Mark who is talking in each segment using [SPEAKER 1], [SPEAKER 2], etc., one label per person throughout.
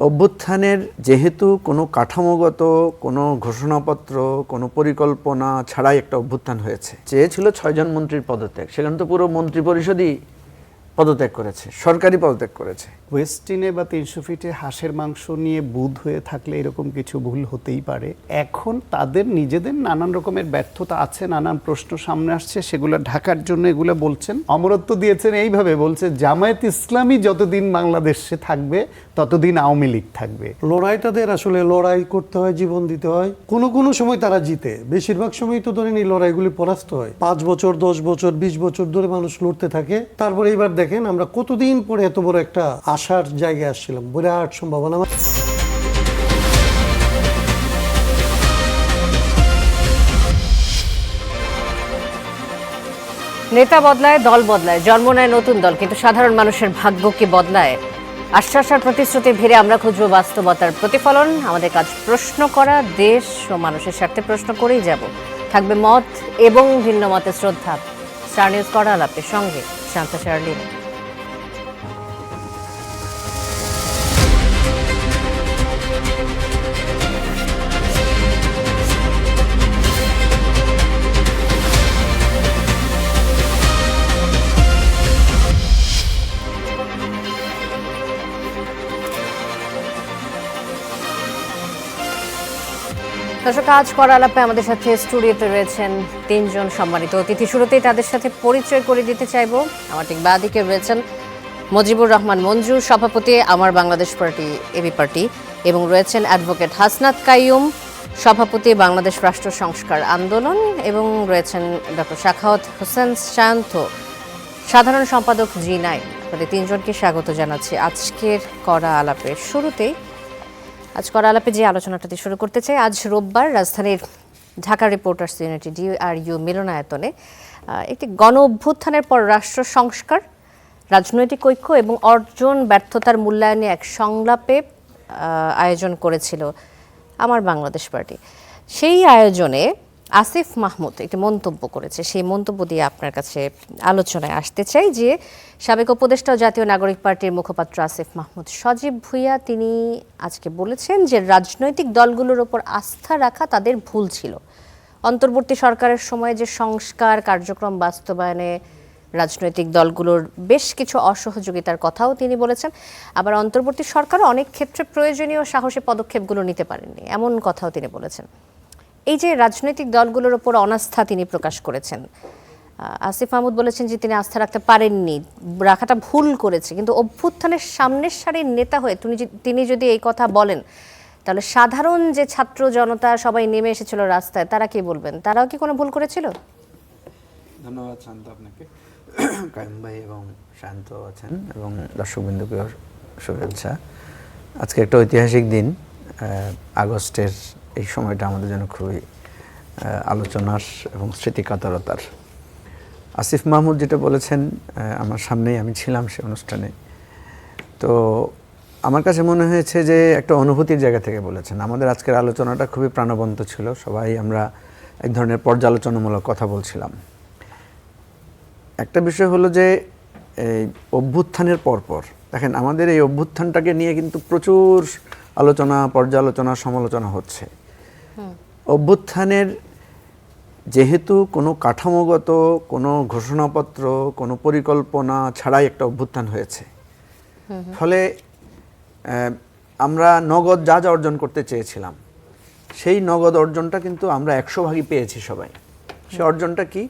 [SPEAKER 1] অভ্যুত্থানের যেহেতু কোনো কাঠামোগত কোনো ঘোষণাপত্র কোনো পরিকল্পনা ছাড়াই একটা অভ্যুত্থান হয়েছে, চেয়েছিল 6 জন মন্ত্রীর পদত্যাগ, সেখানে তো পুরো মন্ত্রিপরিষদই পদত্যাগ করেছে, সরকারি পদত্যাগ করেছে।
[SPEAKER 2] ওয়েস্টিনে বা 300 ফিটে হাঁসের মাংস নিয়ে বুধ হয়ে থাকলে এরকম কিছু ভুল হতেই পারে। এখন তাদের নিজেদের নানান রকমের ব্যর্থতা আছে, নানান প্রশ্ন সামনে আসছে, সেগুলো ঢাকার জন্য এগুলো বলছেন। অমরত্ব দিয়েছেন এইভাবে, বলছে জামায়াত ইসলামী যতদিন বাংলাদেশে থাকবে ততদিন আওয়ামী লীগ থাকবে।
[SPEAKER 3] লড়াই তাদের আসলে লড়াই করতে হয়, জীবন দিতে হয়। কোনো কোনো সময় তারা জিতে, বেশিরভাগ সময় তো ধরেন এই লড়াইগুলি পরাস্ত হয়। 5 বছর 10 বছর 20 বছর ধরে মানুষ লড়তে থাকে। তারপরে এইবার দেখেন আমরা কতদিন পরে এত বড় একটা আশার জায়গায় আসছিলাম, বিরাট সম্ভাবনা।
[SPEAKER 4] নেতা বদলায়, দল বদলায়, জন্ম নেয় নতুন দল, কিন্তু সাধারণ মানুষের ভাগ্য কি বদলায়? আশ্বাস আর প্রতিশ্রুতির ভিড়ে আমরা খুঁজব বাস্তবতার প্রতিফলন। আমাদের কাজ প্রশ্ন করা, দেশ ও মানুষের স্বার্থে প্রশ্ন করেই যাব। থাকবে মত এবং ভিন্ন মতের শ্রদ্ধা। স্টার নিউজ কড়া আলাপের সঙ্গে শান্তা শার্লিন। দর্শক, আজ কড়া আলাপে আমাদের সাথে স্টুডিওতে রয়েছেন 3 জন সম্মানিত অতিথি। শুরুতেই তাদের সাথে পরিচয় করে দিতে চাইবো। আমার ঠিক বাদিকে রয়েছেন মুজিবুর রহমান মঞ্জু, সভাপতি আমার বাংলাদেশ পার্টি এবি পার্টি, এবং রয়েছেন অ্যাডভোকেট হাসনাত কাইয়ুম, সভাপতি বাংলাদেশ রাষ্ট্র সংস্কার আন্দোলন, এবং রয়েছেন ডক্টর সাখাওয়াত হোসেন শান্ত, সাধারণ সম্পাদক G9। আপনাদের 3 জনকে স্বাগত জানাচ্ছি আজকের কড়া আলাপের শুরুতেই। আজ কড়া আলাপে যে আলোচনাটাতে শুরু করতে চাই, আজ রোববার রাজধানীর ঢাকা রিপোর্টার্স ইউনিটি DRU মিলনায়তনে একটি গণ অভ্যুত্থানের পর রাষ্ট্র সংস্কার, রাজনৈতিক ঐক্য এবং অর্জন ব্যর্থতার মূল্যায়নে এক সংলাপে আয়োজন করেছিল আমার বাংলাদেশ পার্টি। সেই আয়োজনে আসিফ মাহমুদ একটি মন্তব্য করেছে। সেই মন্তব্য দিয়ে আপনার কাছে আলোচনায় আসতে চাই যে সাবেক উপদেষ্টা ও জাতীয় নাগরিক পার্টির মুখপাত্র আসিফ মাহমুদ সজীব ভুঁইয়া তিনি আজকে বলেছেন যে রাজনৈতিক দলগুলোর ওপর আস্থা রাখা তাদের ভুল ছিল। অন্তর্বর্তী সরকারের সময় যে সংস্কার কার্যক্রম বাস্তবায়নে রাজনৈতিক দলগুলোর বেশ কিছু অসহযোগিতার কথাও তিনি বলেছেন। আবার অন্তর্বর্তী সরকারও অনেক ক্ষেত্রে প্রয়োজনীয় সাহসী পদক্ষেপগুলো নিতে পারেননি, এমন কথাও তিনি বলেছেন। এই যে রাজনৈতিক দলগুলোর ওপর অনাস্থা তিনি প্রকাশ করেছেন, আসিফ মাহমুদ বলেছেন যে তিনি আস্থা রাখতে পারেননি, রাখাটা ভুল করেছে। কিন্তু অভ্যুত্থানের সামনের সারির নেতা হয়ে তিনি যদি এই কথা বলেন, তাহলে সাধারণ যে ছাত্র জনতা সবাই নেমে এসেছিল রাস্তায়, তারা কি বলবেন? তারাও কি কোনো ভুল করেছিল?
[SPEAKER 1] ধন্যবাদ শান্ত আপনাকে, কাইম ভাই এবং শান্ত আছেন, এবং দর্শকবৃন্দকে শুভেচ্ছা। আজকে একটা ঐতিহাসিক দিন, আগস্টের এই সময়টা আমাদের জন্য খুবই আলোচনার এবং স্মৃতিকাতরতার। আসিফ মাহমুদ যেটা বলেছেন, আমার সামনেই আমি ছিলাম সে অনুষ্ঠানে, তো আমার কাছে মনে হয়েছে যে একটা অনুভূতির জায়গা থেকে বলেছেন। আমাদের আজকের আলোচনাটা খুবই প্রাণবন্ত ছিল, সবাই আমরা এক ধরনের পর্যালোচনামূলক কথা বলছিলাম। একটা বিষয় হলো যে এই অভ্যুত্থানের পরপর দেখেন আমাদের এই অভ্যুত্থানটাকে নিয়ে কিন্তু প্রচুর আলোচনা, পর্যালোচনা, সমালোচনা হচ্ছে। অভ্যুত্থানের যেহেতু কোনো কাঠামোগত কোনো ঘোষণাপত্র কোনো পরিকল্পনা ছাড়াই একটা অভ্যুত্থান হয়েছে, ফলে আমরা নগদ যা যা অর্জন করতে চেয়েছিলাম সেই নগদ অর্জনটা কিন্তু আমরা 100 ভাগই পেয়েছি সবাই। সে অর্জনটা কি?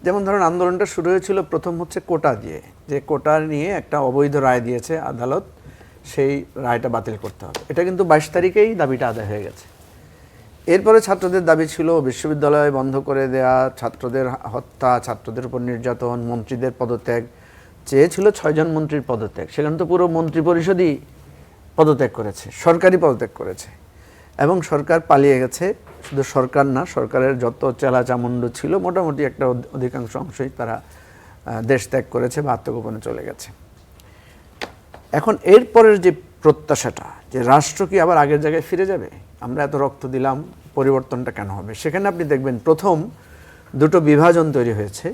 [SPEAKER 1] যেমন ধরুন, আন্দোলনটা শুরু হয়েছিল প্রথম হচ্ছে কোটা দিয়ে, যে কোটা নিয়ে একটা অবৈধ রায় দিয়েছে আদালত, সেই রায়টা বাতিল করতে হবে। এটা কিন্তু 22 তারিখেই দাবিটা আদায় হয়ে গেছে। এরপরে ছাত্রদের দাবি ছিল বিশ্ববিদ্যালয় বন্ধ করে দেয়া, ছাত্রদের হত্যা, ছাত্রদের উপর নির্যাতন, মন্ত্রীদের পদত্যাগ, চেয়েছিল 6 জন মন্ত্রীর পদত্যাগ, সেখানে তো পুরো মন্ত্রিপরিষদই পদত্যাগ করেছে, সরকারি পদত্যাগ করেছে, এবং সরকার পালিয়ে গেছে। শুধু সরকার না, সরকারের যত চেলা চামুন্ড ছিল মোটামুটি একটা অধিকাংশ অংশই তারা দেশ ত্যাগ করেছে বা আত্মগোপনে চলে গেছে। এখন এরপরের যে প্রত্যাশাটা, যে রাষ্ট্র কি আবার আগের জায়গায় ফিরে যাবে, আমরা এত রক্ত দিলাম, পরিবর্তনটা কেন হবে? সেখানে আপনি দেখবেন প্রথম দুটো বিভাজন তৈরি হয়েছে।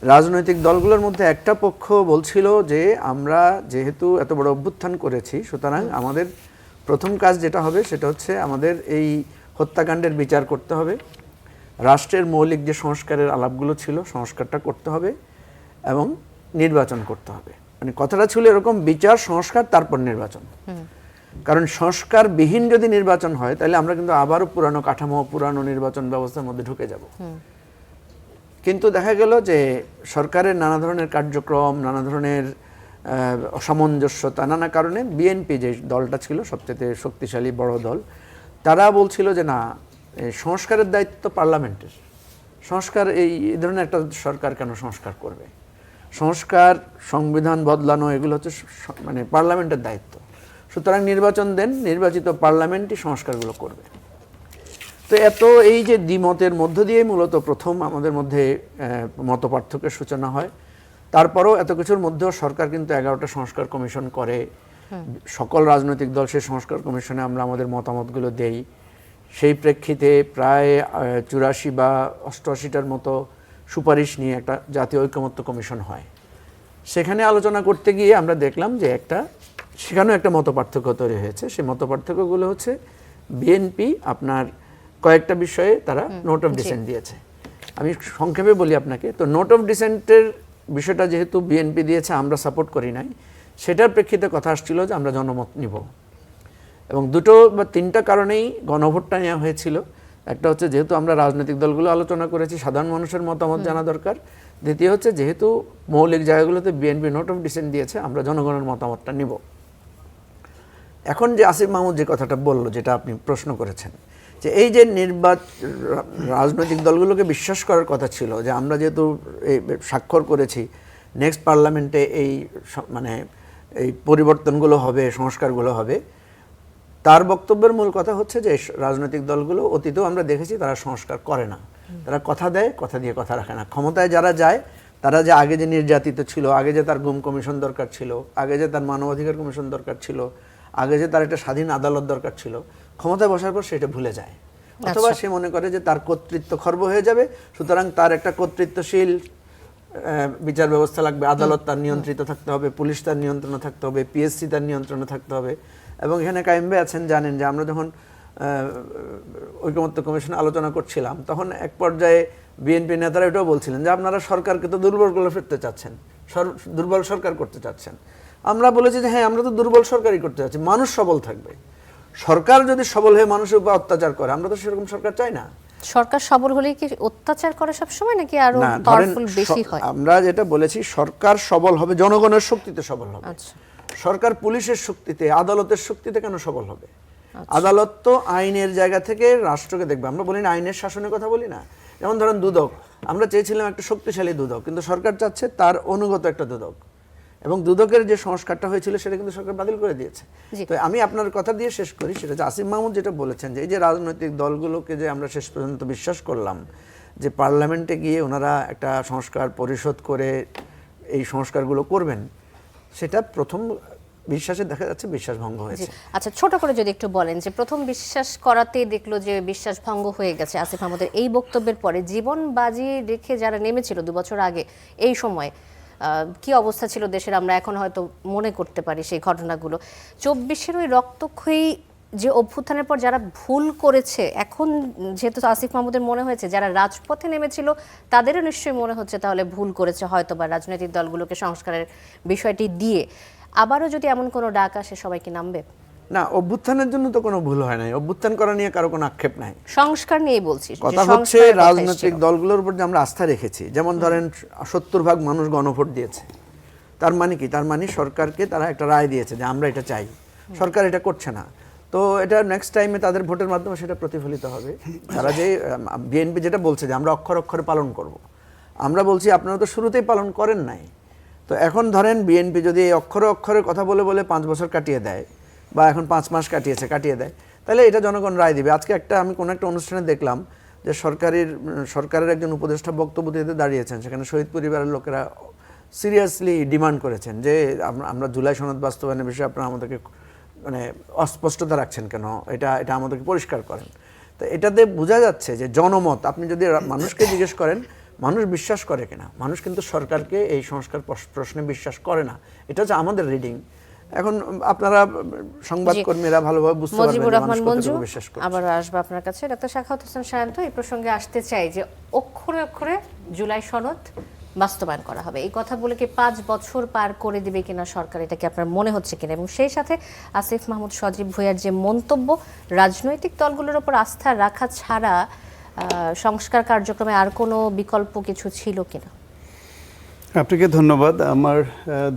[SPEAKER 1] রাজনৈতিক দলগুলোর মধ্যে একটা পক্ষ বলছিল যে আমরা যেহেতু এত বড় অভ্যুত্থান করেছি, সুতরাং আমাদের প্রথম কাজ যেটা হবে সেটা হচ্ছে আমাদের এই হত্যাকাণ্ডের বিচার করতে হবে, রাষ্ট্রের মৌলিক যে সংস্কারের আলাপগুলো ছিল সংস্কারটা করতে হবে এবং নির্বাচন করতে হবে। মানে কথাটা ছিল এরকম, বিচার সংস্কার তারপর নির্বাচন। কারণ সংস্কারবিহীন যদি নির্বাচন হয় তাহলে আমরা কিন্তু আবারও পুরানো কাঠামো, পুরানো নির্বাচন ব্যবস্থার মধ্যে ঢুকে যাব। কিন্তু দেখা গেল যে সরকারের নানা ধরনের কার্যক্রম, নানা ধরনের অসামঞ্জস্যতা, নানা কারণে বিএনপি যে দলটা ছিল সবচেয়ে শক্তিশালী বড় দল, তারা বলছিল যে না, সংস্কারের দায়িত্ব পার্লামেন্টের, সংস্কার এই ধরনের একটা সরকার কেন সংস্কার করবে, সংস্কার সংবিধান বদলানো এগুলো হচ্ছে মানে পার্লামেন্টের দায়িত্ব, সুতরাং নির্বাচন দেন, নির্বাচিত পার্লামেন্টই সংস্কারগুলো করবে। তো এত এই যে দ্বিমতের মধ্য দিয়ে মূলত প্রথম আমাদের মধ্যে মত পার্থক্যের সূচনা হয়। তারপরও এত কিছুর মধ্যেও সরকার কিন্তু 11টা সংস্কার কমিশন করে, সকল রাজনৈতিক দল সেই সংস্কার কমিশনে আমরা আমাদের মতামতগুলো দেই। সেই প্রেক্ষিতে প্রায় 84 বা 88টার মতো সুপারিশ নিয়ে একটা জাতীয় ঐকমত্য কমিশন হয়। সেখানে আলোচনা করতে গিয়ে আমরা দেখলাম যে সেখানেও একটা মত পার্থক্য তৈরি হয়েছে। সেই মত পার্থক্যগুলো হচ্ছে বিএনপি আপনার কয়েকটা বিষয়ে তারা নোট অফ ডিসেন্ট দিয়েছে। আমি সংক্ষেপে বলি আপনাকে। তো নোট অফ ডিসেন্টের বিষয়টা যেহেতু বিএনপি দিয়েছে, আমরা সাপোর্ট করি নাই, সেটার প্রেক্ষিতে কথা আসছিল যে আমরা জনমত নিব, এবং 2 বা 3টা কারণেই গণভোটটা নেওয়া হয়েছিল। একটা হচ্ছে যেহেতু আমরা রাজনৈতিক দলগুলো আলোচনা করেছি, সাধারণ মানুষের মতামত জানা দরকার। দ্বিতীয় হচ্ছে যেহেতু মৌলিক জায়গাগুলোতে বিএনপি নোট অফ ডিসেন্ট দিয়েছে, আমরা জনগণের মতামতটা নিব। এখন যে আসিফ মাহমুদ যে কথাটা বললো, যেটা আপনি প্রশ্ন করেছেন, যে এই যে রাজনৈতিক দলগুলোকে বিশ্বাস করার কথা ছিল যে আমরা যেহেতু এই স্বাক্ষর করেছি, নেক্সট পার্লামেন্টে মানে এই পরিবর্তনগুলো হবে, সংস্কারগুলো হবে, তার বক্তব্যের মূল কথা হচ্ছে যে রাজনৈতিক দলগুলো অতীতেও আমরা দেখেছি তারা সংস্কার করে না, তারা কথা দেয়, কথা দিয়ে কথা রাখে না। ক্ষমতায় যারা যায় তারা যে আগে যে নির্যাতিত ছিল, আগে যে তার গুম কমিশন দরকার ছিল, আগে যে তার মানবাধিকার কমিশন দরকার ছিল, আগে যে তার একটা স্বাধীন আদালত দরকার ছিল, ক্ষমতায় বসার পর সেটা ভুলে যায়, অথবা সে মনে করে যে তার কর্তৃত্ব খর্ব হয়ে যাবে, সুতরাং তার একটা কর্তৃত্বশীল বিচার ব্যবস্থা লাগবে, আদালত তার নিয়ন্ত্রিত থাকতে হবে, পুলিশ তার নিয়ন্ত্রণে থাকতে হবে, পিএসসি তার নিয়ন্ত্রণে থাকতে হবে। এবং এখানে কায়েম ভাই আছেন, জানেন যে আমরা যখন ঐকমত্য কমিশনে আলোচনা করছিলাম, তখন এক পর্যায়ে বিএনপি নেতারা এটাও বলছিলেন যে আপনারা সরকারকে তো দুর্বল করে ফেলতে চাচ্ছেন, দুর্বল সরকার করতে চাচ্ছেন। আমরা বলেছি যে হ্যাঁ, আমরা তো দুর্বল সরকারই করতে চাচ্ছি, মানুষ সবল থাকবে। সরকার যদি সবল হয়ে মানুষের উপর অত্যাচার করে, আমরা তো সেরকম সরকার চাই না।
[SPEAKER 4] সরকার সবল হলে কি অত্যাচার করে সব সময়, নাকি আরো পাওয়ারফুল বেশি হয়?
[SPEAKER 1] আমরা যেটা বলেছি, সরকার সবল হবে জনগণের শক্তিতে সবল হবে।
[SPEAKER 4] আচ্ছা,
[SPEAKER 1] সরকার পুলিশের শক্তিতে, আদালতের শক্তিতে কেন সবল হবে? আদালত তো আইনের জায়গা থেকে রাষ্ট্রকে দেখবে। আমরা বলি না আইনের শাসনের কথা বলি না। যেমন ধরেন দুদক, আমরা চেয়েছিলাম একটা শক্তিশালী দুদক, কিন্তু সরকার চাচ্ছে তার অনুগত একটা দুদক, এবং দুদকের যে সংস্কারটা হয়েছিল সেটা কিন্তু সরকার বাতিল করে দিয়েছে। তো আমি আপনার কথা দিয়ে শেষ করি, সেটা যে আসিফ মাহমুদ যেটা বলেছেন যে এই যে রাজনৈতিক দলগুলোকে যে আমরা শেষ পর্যন্ত বিশ্বাস করলাম যে পার্লামেন্টে গিয়ে ওনারা একটা সংস্কার পরিশোধ করে এই সংস্কারগুলো করবেন, সেটা প্রথম বিশ্বাসে দেখা যাচ্ছে বিশ্বাস ভঙ্গ হয়েছে।
[SPEAKER 4] আচ্ছা, ছোট করে যদি একটু বলেন যে প্রথম বিশ্বাস করাতেই দেখলো যে বিশ্বাস ভঙ্গ হয়ে গেছে আসিফ মাহমুদের এই বক্তব্যের পরে, জীবন বাজি রেখে যারা নেমেছিল 2 বছর আগে এই সময় কি অবস্থা ছিল দেশের, আমরা এখন হয়তো মনে করতে পারি সেই ঘটনাগুলো। 24-এর ওই রক্তক্ষয়ী যে অভ্যুত্থানের পর যারা ভুল করেছে, এখন যেহেতু আসিফ মাহমুদের মনে হয়েছে যারা রাজপথে নেমেছিল তাদেরও নিশ্চয়ই মনে হচ্ছে তাহলে ভুল করেছে হয়তো বা রাজনৈতিক দলগুলোকে সংস্কারের বিষয়টি দিয়ে। আবারও যদি এমন কোনো ডাক আসে, সবাই কি নামবে?
[SPEAKER 1] না, অভ্যুত্থানের জন্য তো কোনো ভুল হয় নাই, অভ্যুত্থান করা নিয়ে কারো কোনো আক্ষেপ নাই।
[SPEAKER 4] সংস্কার নিয়ে বলছি,
[SPEAKER 1] কথা হচ্ছে রাজনৈতিক দলগুলোর উপর যে আমরা আস্থা রেখেছি। যেমন ধরেন 70% মানুষ গণভোট দিয়েছে, তার মানে কি? তার মানে সরকারকে তারা একটা রায় দিয়েছে যে আমরা এটা চাই, সরকার এটা করছে না। তো এটা নেক্সট টাইমে তাদের ভোটের মাধ্যমে সেটা প্রতিফলিত হবে। তারা যে বিএনপি যেটা বলছে যে আমরা অক্ষরে অক্ষরে পালন করব, আমরা বলছি আপনারা তো শুরুতেই পালন করেন নাই। তো এখন ধরেন বিএনপি যদি এই অক্ষরে অক্ষরে কথা বলে বলে 5 বছর কাটিয়ে দেয়, বা এখন 5 মাস কাটিয়ে দেয়, তাহলে এটা জনগণ রায় দিবে। আজকে আমি কোনো একটা অনুষ্ঠানে দেখলাম যে সরকারের একজন উপদেষ্টা বক্তব্য দিতে দাঁড়িয়েছেন, সেখানে শহীদ পরিবারের লোকেরা সিরিয়াসলি ডিমান্ড করেছেন যে আমরা জুলাই সনদ বাস্তবায়নের বিষয়ে আপনারা আমাদেরকে মানে অস্পষ্টতা রাখছেন কেন, এটা আমাদেরকে পরিষ্কার করেন। তো এটাতে বোঝা যাচ্ছে যে জনমত, আপনি যদি মানুষকে জিজ্ঞেস করেন মানুষ বিশ্বাস করে কিনা, মানুষ কিন্তু সরকারকে এই সংস্কার প্রশ্নে বিশ্বাস করে না। এটা হচ্ছে আমাদের রিডিং। এখন আপনারা সংবাদকর্মীরা ভালোভাবে বুঝতে পারবেন
[SPEAKER 4] মজিবুর
[SPEAKER 1] যে
[SPEAKER 4] রহমান
[SPEAKER 1] মানুষ
[SPEAKER 4] মঞ্জু,
[SPEAKER 1] কতটুকু বিশ্বাস করছে।
[SPEAKER 4] আবার আসবো আপনার কাছে। ডক্টর সাখাওয়াত হোসেন সায়ন্ত, এই প্রসঙ্গে আসতে চাই যে অক্ষরে অক্ষরে জুলাই সনদ বাস্তবায়ন করা হবে, এই কথা বলে কি 5 বছর পার করে দিবে কিনা সরকার, এটা কি আপনার মনে হচ্ছে কিনা? এবং সেই সাথে আসিফ মাহমুদ সজীব ভুঁইয়ার যে মন্তব্য, রাজনৈতিক দলগুলোর উপর আস্থা রাখা ছাড়া সংস্কার কার্যক্রমে আর কোনো বিকল্প কিছু ছিল কিনা?
[SPEAKER 2] আপনাকে ধন্যবাদ। আমার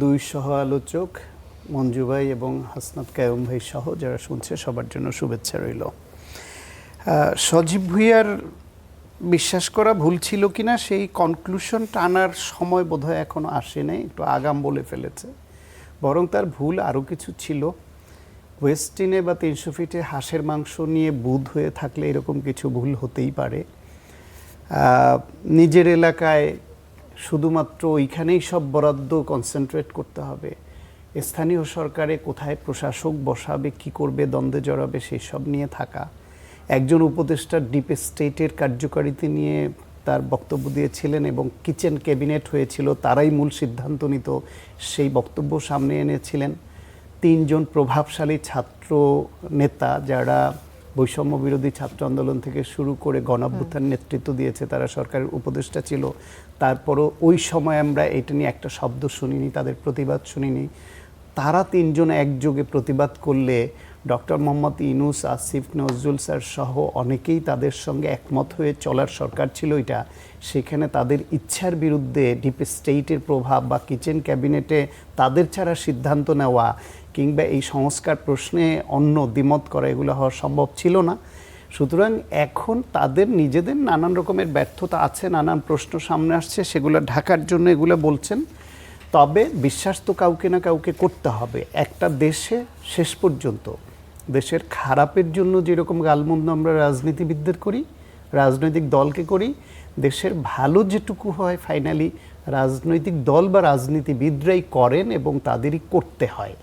[SPEAKER 2] দুই সহ আলোচক মঞ্জু ভাই এবং হাসনাত কায়ুম ভাই সহ যারা শুনছে সবার জন্য শুভেচ্ছা রইল। সজীব ভুঁইয়ার বিশ্বাস করা ভুল ছিল কিনা সেই কনক্লুশন টানার সময় বোধহয় এখনো আসে নাই, একটু আগাম বলে ফেলেছে। বরং তার ভুল আরও কিছু ছিল। ওয়েস্টিনে বা 300 ফিটে হাঁসের মাংস নিয়ে বুধ হয়ে থাকলে এরকম কিছু ভুল হতেই পারে। নিজের এলাকায় শুধুমাত্র ওইখানেই সব বরাদ্দ কনসেন্ট্রেট করতে হবে, স্থানীয় সরকারে কোথায় প্রশাসক বসাবে, কি করবে, দ্বন্দ্বে জড়াবে, সেই সব নিয়ে থাকা। একজন উপদেষ্টার ডিপ স্টেটের কার্যকারিতা নিয়ে তার বক্তব্য দিয়েছিলেন এবং কিচেন ক্যাবিনেট হয়েছিল, তারাই মূল সিদ্ধান্ত নিত, সেই বক্তব্য সামনে এনেছিলেন। 3 জন প্রভাবশালী ছাত্র নেতা যারা বৈষম্য বিরোধী ছাত্র আন্দোলন থেকে শুরু করে গণঅভ্যুত্থান নেতৃত্ব দিয়েছে, তারা সরকারের উপদেষ্টা ছিল। তারপরও ওই সময় আমরা এটা নিয়ে একটা শব্দ শুনিনি, তাদের প্রতিবাদ শুনিনি। তারা 3 জন একযোগে প্রতিবাদ করলে ডক্টর মোহাম্মদ ইউনূস, আসিফ নজরুল স্যার সহ অনেকেই তাদের সঙ্গে একমত হয়ে চলার সরকার ছিল এটা। সেখানে তাদের ইচ্ছার বিরুদ্ধে ডিপ স্টেটের প্রভাব বা কিচেন ক্যাবিনেটে তাদের ছাড়া সিদ্ধান্ত নেওয়া কিংবা এই সংস্কার প্রশ্নে অন্য দ্বিমত করা, এগুলো হওয়া সম্ভব ছিল না। সুতরাং এখন তাদের নিজেদের নানান রকমের ব্যর্থতা আছে, নানান প্রশ্ন সামনে আসছে, সেগুলো ঢাকার জন্য এগুলো বলছেন। তবে বিশ্বাস তো কাউকে না কাউকে করতে হবে। একটা দেশে শেষ পর্যন্ত দেশের খারাপের জন্য যেরকম গালমন্দ আমরা রাজনীতিবিদদের করি, রাজনৈতিক দলকে করি, দেশের ভালো যেটুকু হয় ফাইনালি রাজনৈতিক দল বা রাজনীতিবিদরাই করেন এবং তাদেরই করতে হয়।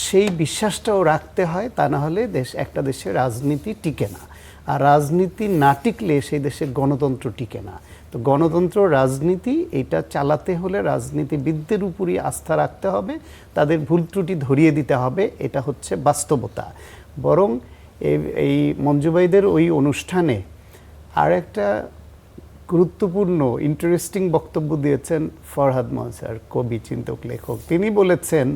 [SPEAKER 2] সেই বিশ্বাসটাও রাখতে হয়, তা না হলে একটা দেশের রাজনীতি টিকে না। আর রাজনীতি না টিকলে সেই দেশের গণতন্ত্র টিকে না। তো গণতন্ত্র, রাজনীতি এটা চালাতে হলে রাজনীতিবিদদের উপরই আস্থা রাখতে হবে, তাদের ভুল ত্রুটি ধরিয়ে দিতে হবে, এটা হচ্ছে বাস্তবতা। বরং এই মঞ্জুভাইদের ওই অনুষ্ঠানে আর একটা গুরুত্বপূর্ণ ইন্টারেস্টিং বক্তব্য দিয়েছেন ফরহাদ মনসার, কবি, চিন্তক, লেখক। তিনি বলেছেন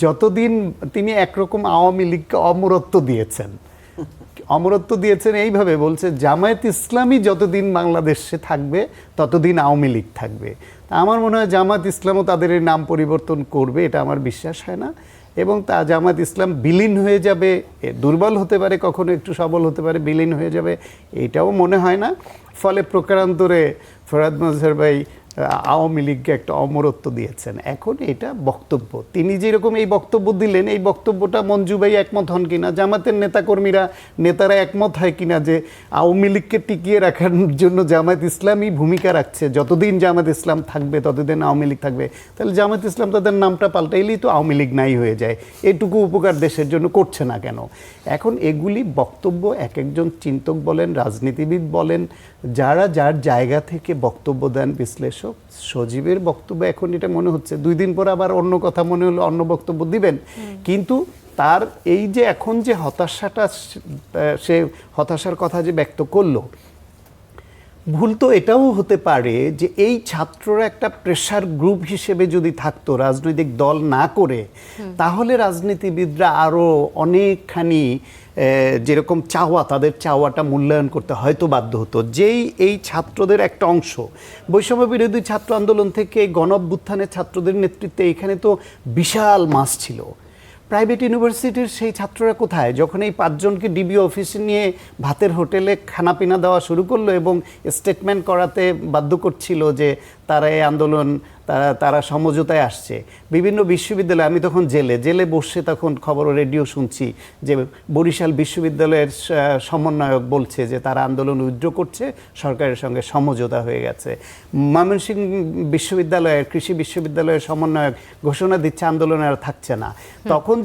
[SPEAKER 2] যতদিন তিনি একরকম আওয়ামী লীগকে অমরত্ব দিয়েছেন, অমরত্ব দিয়েছেন এইভাবে, বলছে জামায়াত ইসলামী যতদিন বাংলাদেশে থাকবে ততদিন আওয়ামী লীগ থাকবে। তা আমার মনে হয় জামায়াত ইসলামও তাদের এই নাম পরিবর্তন করবে, এটা আমার বিশ্বাস হয় না। এবং তা জামায়াত ইসলাম বিলীন হয়ে যাবে, দুর্বল হতে পারে, কখনো একটু সবল হতে পারে, বিলীন হয়ে যাবে এটাও মনে হয় না। ফলে প্রকারান্তরে ফরহাদ মনসার ভাই আওয়ামী লীগকে একটা অমরত্ব দিয়েছেন। এখন এটা বক্তব্য, তিনি যেরকম এই বক্তব্য দিলেন, এই বক্তব্যটা মঞ্জু ভাই একমত হন কিনা, জামাতের নেতারা একমত হয় কিনা যে আওয়ামী লীগকে টিকিয়ে রাখার জন্য জামায়াত ইসলামই ভূমিকা রাখছে, যতদিন জামায়াত ইসলাম থাকবে ততদিন আওয়ামী লীগ থাকবে। তাহলে জামায়াত ইসলাম তাদের নামটা পাল্টাইলেই তো আওয়ামী লীগ নাই হয়ে যায়। এটুকু উপকার দেশের জন্য করছে না কেন? এখন এগুলি বক্তব্য এক একজন চিন্তক বলেন, রাজনীতিবিদ বলেন, যারা যার জায়গা থেকে বক্তব্য দেন, বিশ্লেষক। সজীবের বক্তব্য এখন এটা মনে হচ্ছে 2 দিন পর আবার অন্য কথা মনে হলো, অন্য বক্তব্য দিবেন। কিন্তু তার এই যে এখন যে হতাশাটা, সে হতাশার কথা যে ব্যক্ত করলো, ভুল তো এটাও হতে পারে যে এই ছাত্ররা একটা প্রেশার গ্রুপ হিসেবে যদি থাকতো, রাজনৈতিক দল না করে, তাহলে রাজনীতিবিদরা আরও অনেকখানি যেরকম চাওয়া, তাদের চাওয়াটা মূল্যায়ন করতে হয়তো বাধ্য হতো। যেই এই ছাত্রদের একটা অংশ বৈষম্য বিরোধী ছাত্র আন্দোলন থেকে গণঅভ্যুত্থানের ছাত্রদের নেতৃত্বে এখানে তো বিশাল মাস ছিল। প্রাইভেট ইউনিভার্সিটির সেই ছাত্ররা কোথায়? যখন এই 5 জনকে ডিবি অফিসে নিয়ে ভাতের হোটেলে খানাপিনা দেওয়া শুরু করলো এবং স্টেটমেন্ট করাতে বাধ্য করছিল যে তারা এই আন্দোলন, তারা সমঝোতায় আসছে। বিভিন্ন বিশ্ববিদ্যালয়ে, আমি তখন জেলে বসে তখন খবর রেডিও শুনছি যে বরিশাল বিশ্ববিদ্যালয়ের সমন্বয়ক বলছে যে তারা আন্দোলন উইথড্র করছে, সরকারের সঙ্গে সমঝোতা হয়ে গেছে। ময়মনসিংহ বিশ্ববিদ্যালয়ের, কৃষি বিশ্ববিদ্যালয়ের সমন্বয়ক ঘোষণা দিচ্ছে আন্দোলন আর থাকছে না। তখন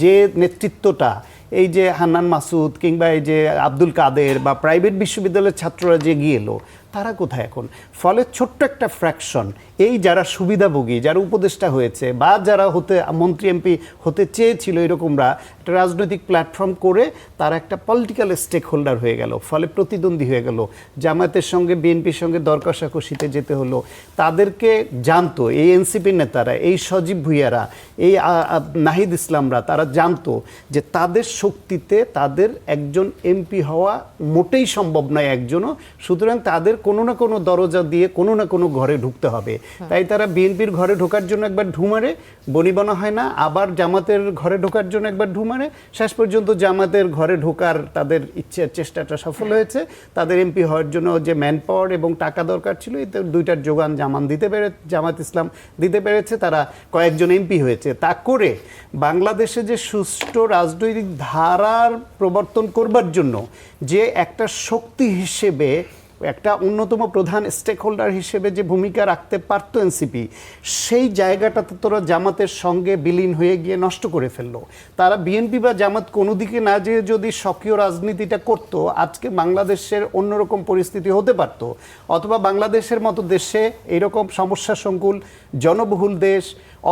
[SPEAKER 2] যে নেতৃত্বটা, এই যে হান্নান মাসুদ কিংবা এই যে আব্দুল কাদের বা প্রাইভেট বিশ্ববিদ্যালয়ের ছাত্ররা যে গিয়ে এলো, তারা কোথায় এখন? ফলে ছোট্ট একটা ফ্র্যাকশন, এই যারা সুবিধাভোগী, যারা উপদেষ্টা হয়েছে বা যারা মন্ত্রী এমপি হতে চেয়েছিল এরকমরা একটা রাজনৈতিক প্ল্যাটফর্ম করে তারা একটা পলিটিক্যাল স্টেক হোল্ডার হয়ে গেল, ফলে প্রতিদ্বন্দ্বী হয়ে গেল। জামায়াতের সঙ্গে বিএনপির সঙ্গে দর কষাকষিতে যেতে হলো। তাদেরকে জানতো এই এনসিপির নেতারা, এই সজীব ভুইয়ারা, এই নাহিদ ইসলামরা, তারা জানতো যে তাদের শক্তিতে তাদের একজন এমপি হওয়া মোটেই সম্ভব নয় একজনও, সুতরাং তাদের কোনো না কোনো দরজা দিয়ে কোনো না কোনো ঘরে ঢুকতে হবে। তাই তারা বিএনপির ঘরে ঢোকার জন্য একবার ঢু মারে, বনিবনা হয় না, আবার জামাতের ঘরে ঢোকার জন্য একবার ঢু মারে, শেষ পর্যন্ত জামাতের ঘরে ঢোকার তাদের চেষ্টাটা সফল হয়েছে। তাদের এমপি হওয়ার জন্য যে ম্যান পাওয়ার এবং টাকা দরকার ছিল, এই দুইটার যোগান জামাত ইসলাম দিতে পেরেছে, তারা কয়েকজন এমপি হয়েছে। তা করে বাংলাদেশে যে সুষ্ঠু রাজনৈতিক ধারার প্রবর্তন করবার জন্য যে একটা শক্তি হিসেবে, একটা অন্যতম প্রধান স্টেক হোল্ডার হিসেবে যে ভূমিকা রাখতে পারত এনসিপি, সেই জায়গাটাতে তোরা জামাতের সঙ্গে বিলীন হয়ে গিয়ে নষ্ট করে ফেললো। তারা বিএনপি বা জামাত কোনো দিকে না যেয়ে যদি সক্রিয় রাজনীতিটা করত, আজকে বাংলাদেশের অন্যরকম পরিস্থিতি হতে পারত। অথবা বাংলাদেশের মতো দেশে এরকম সমস্যা সংকুল জনবহুল দেশ,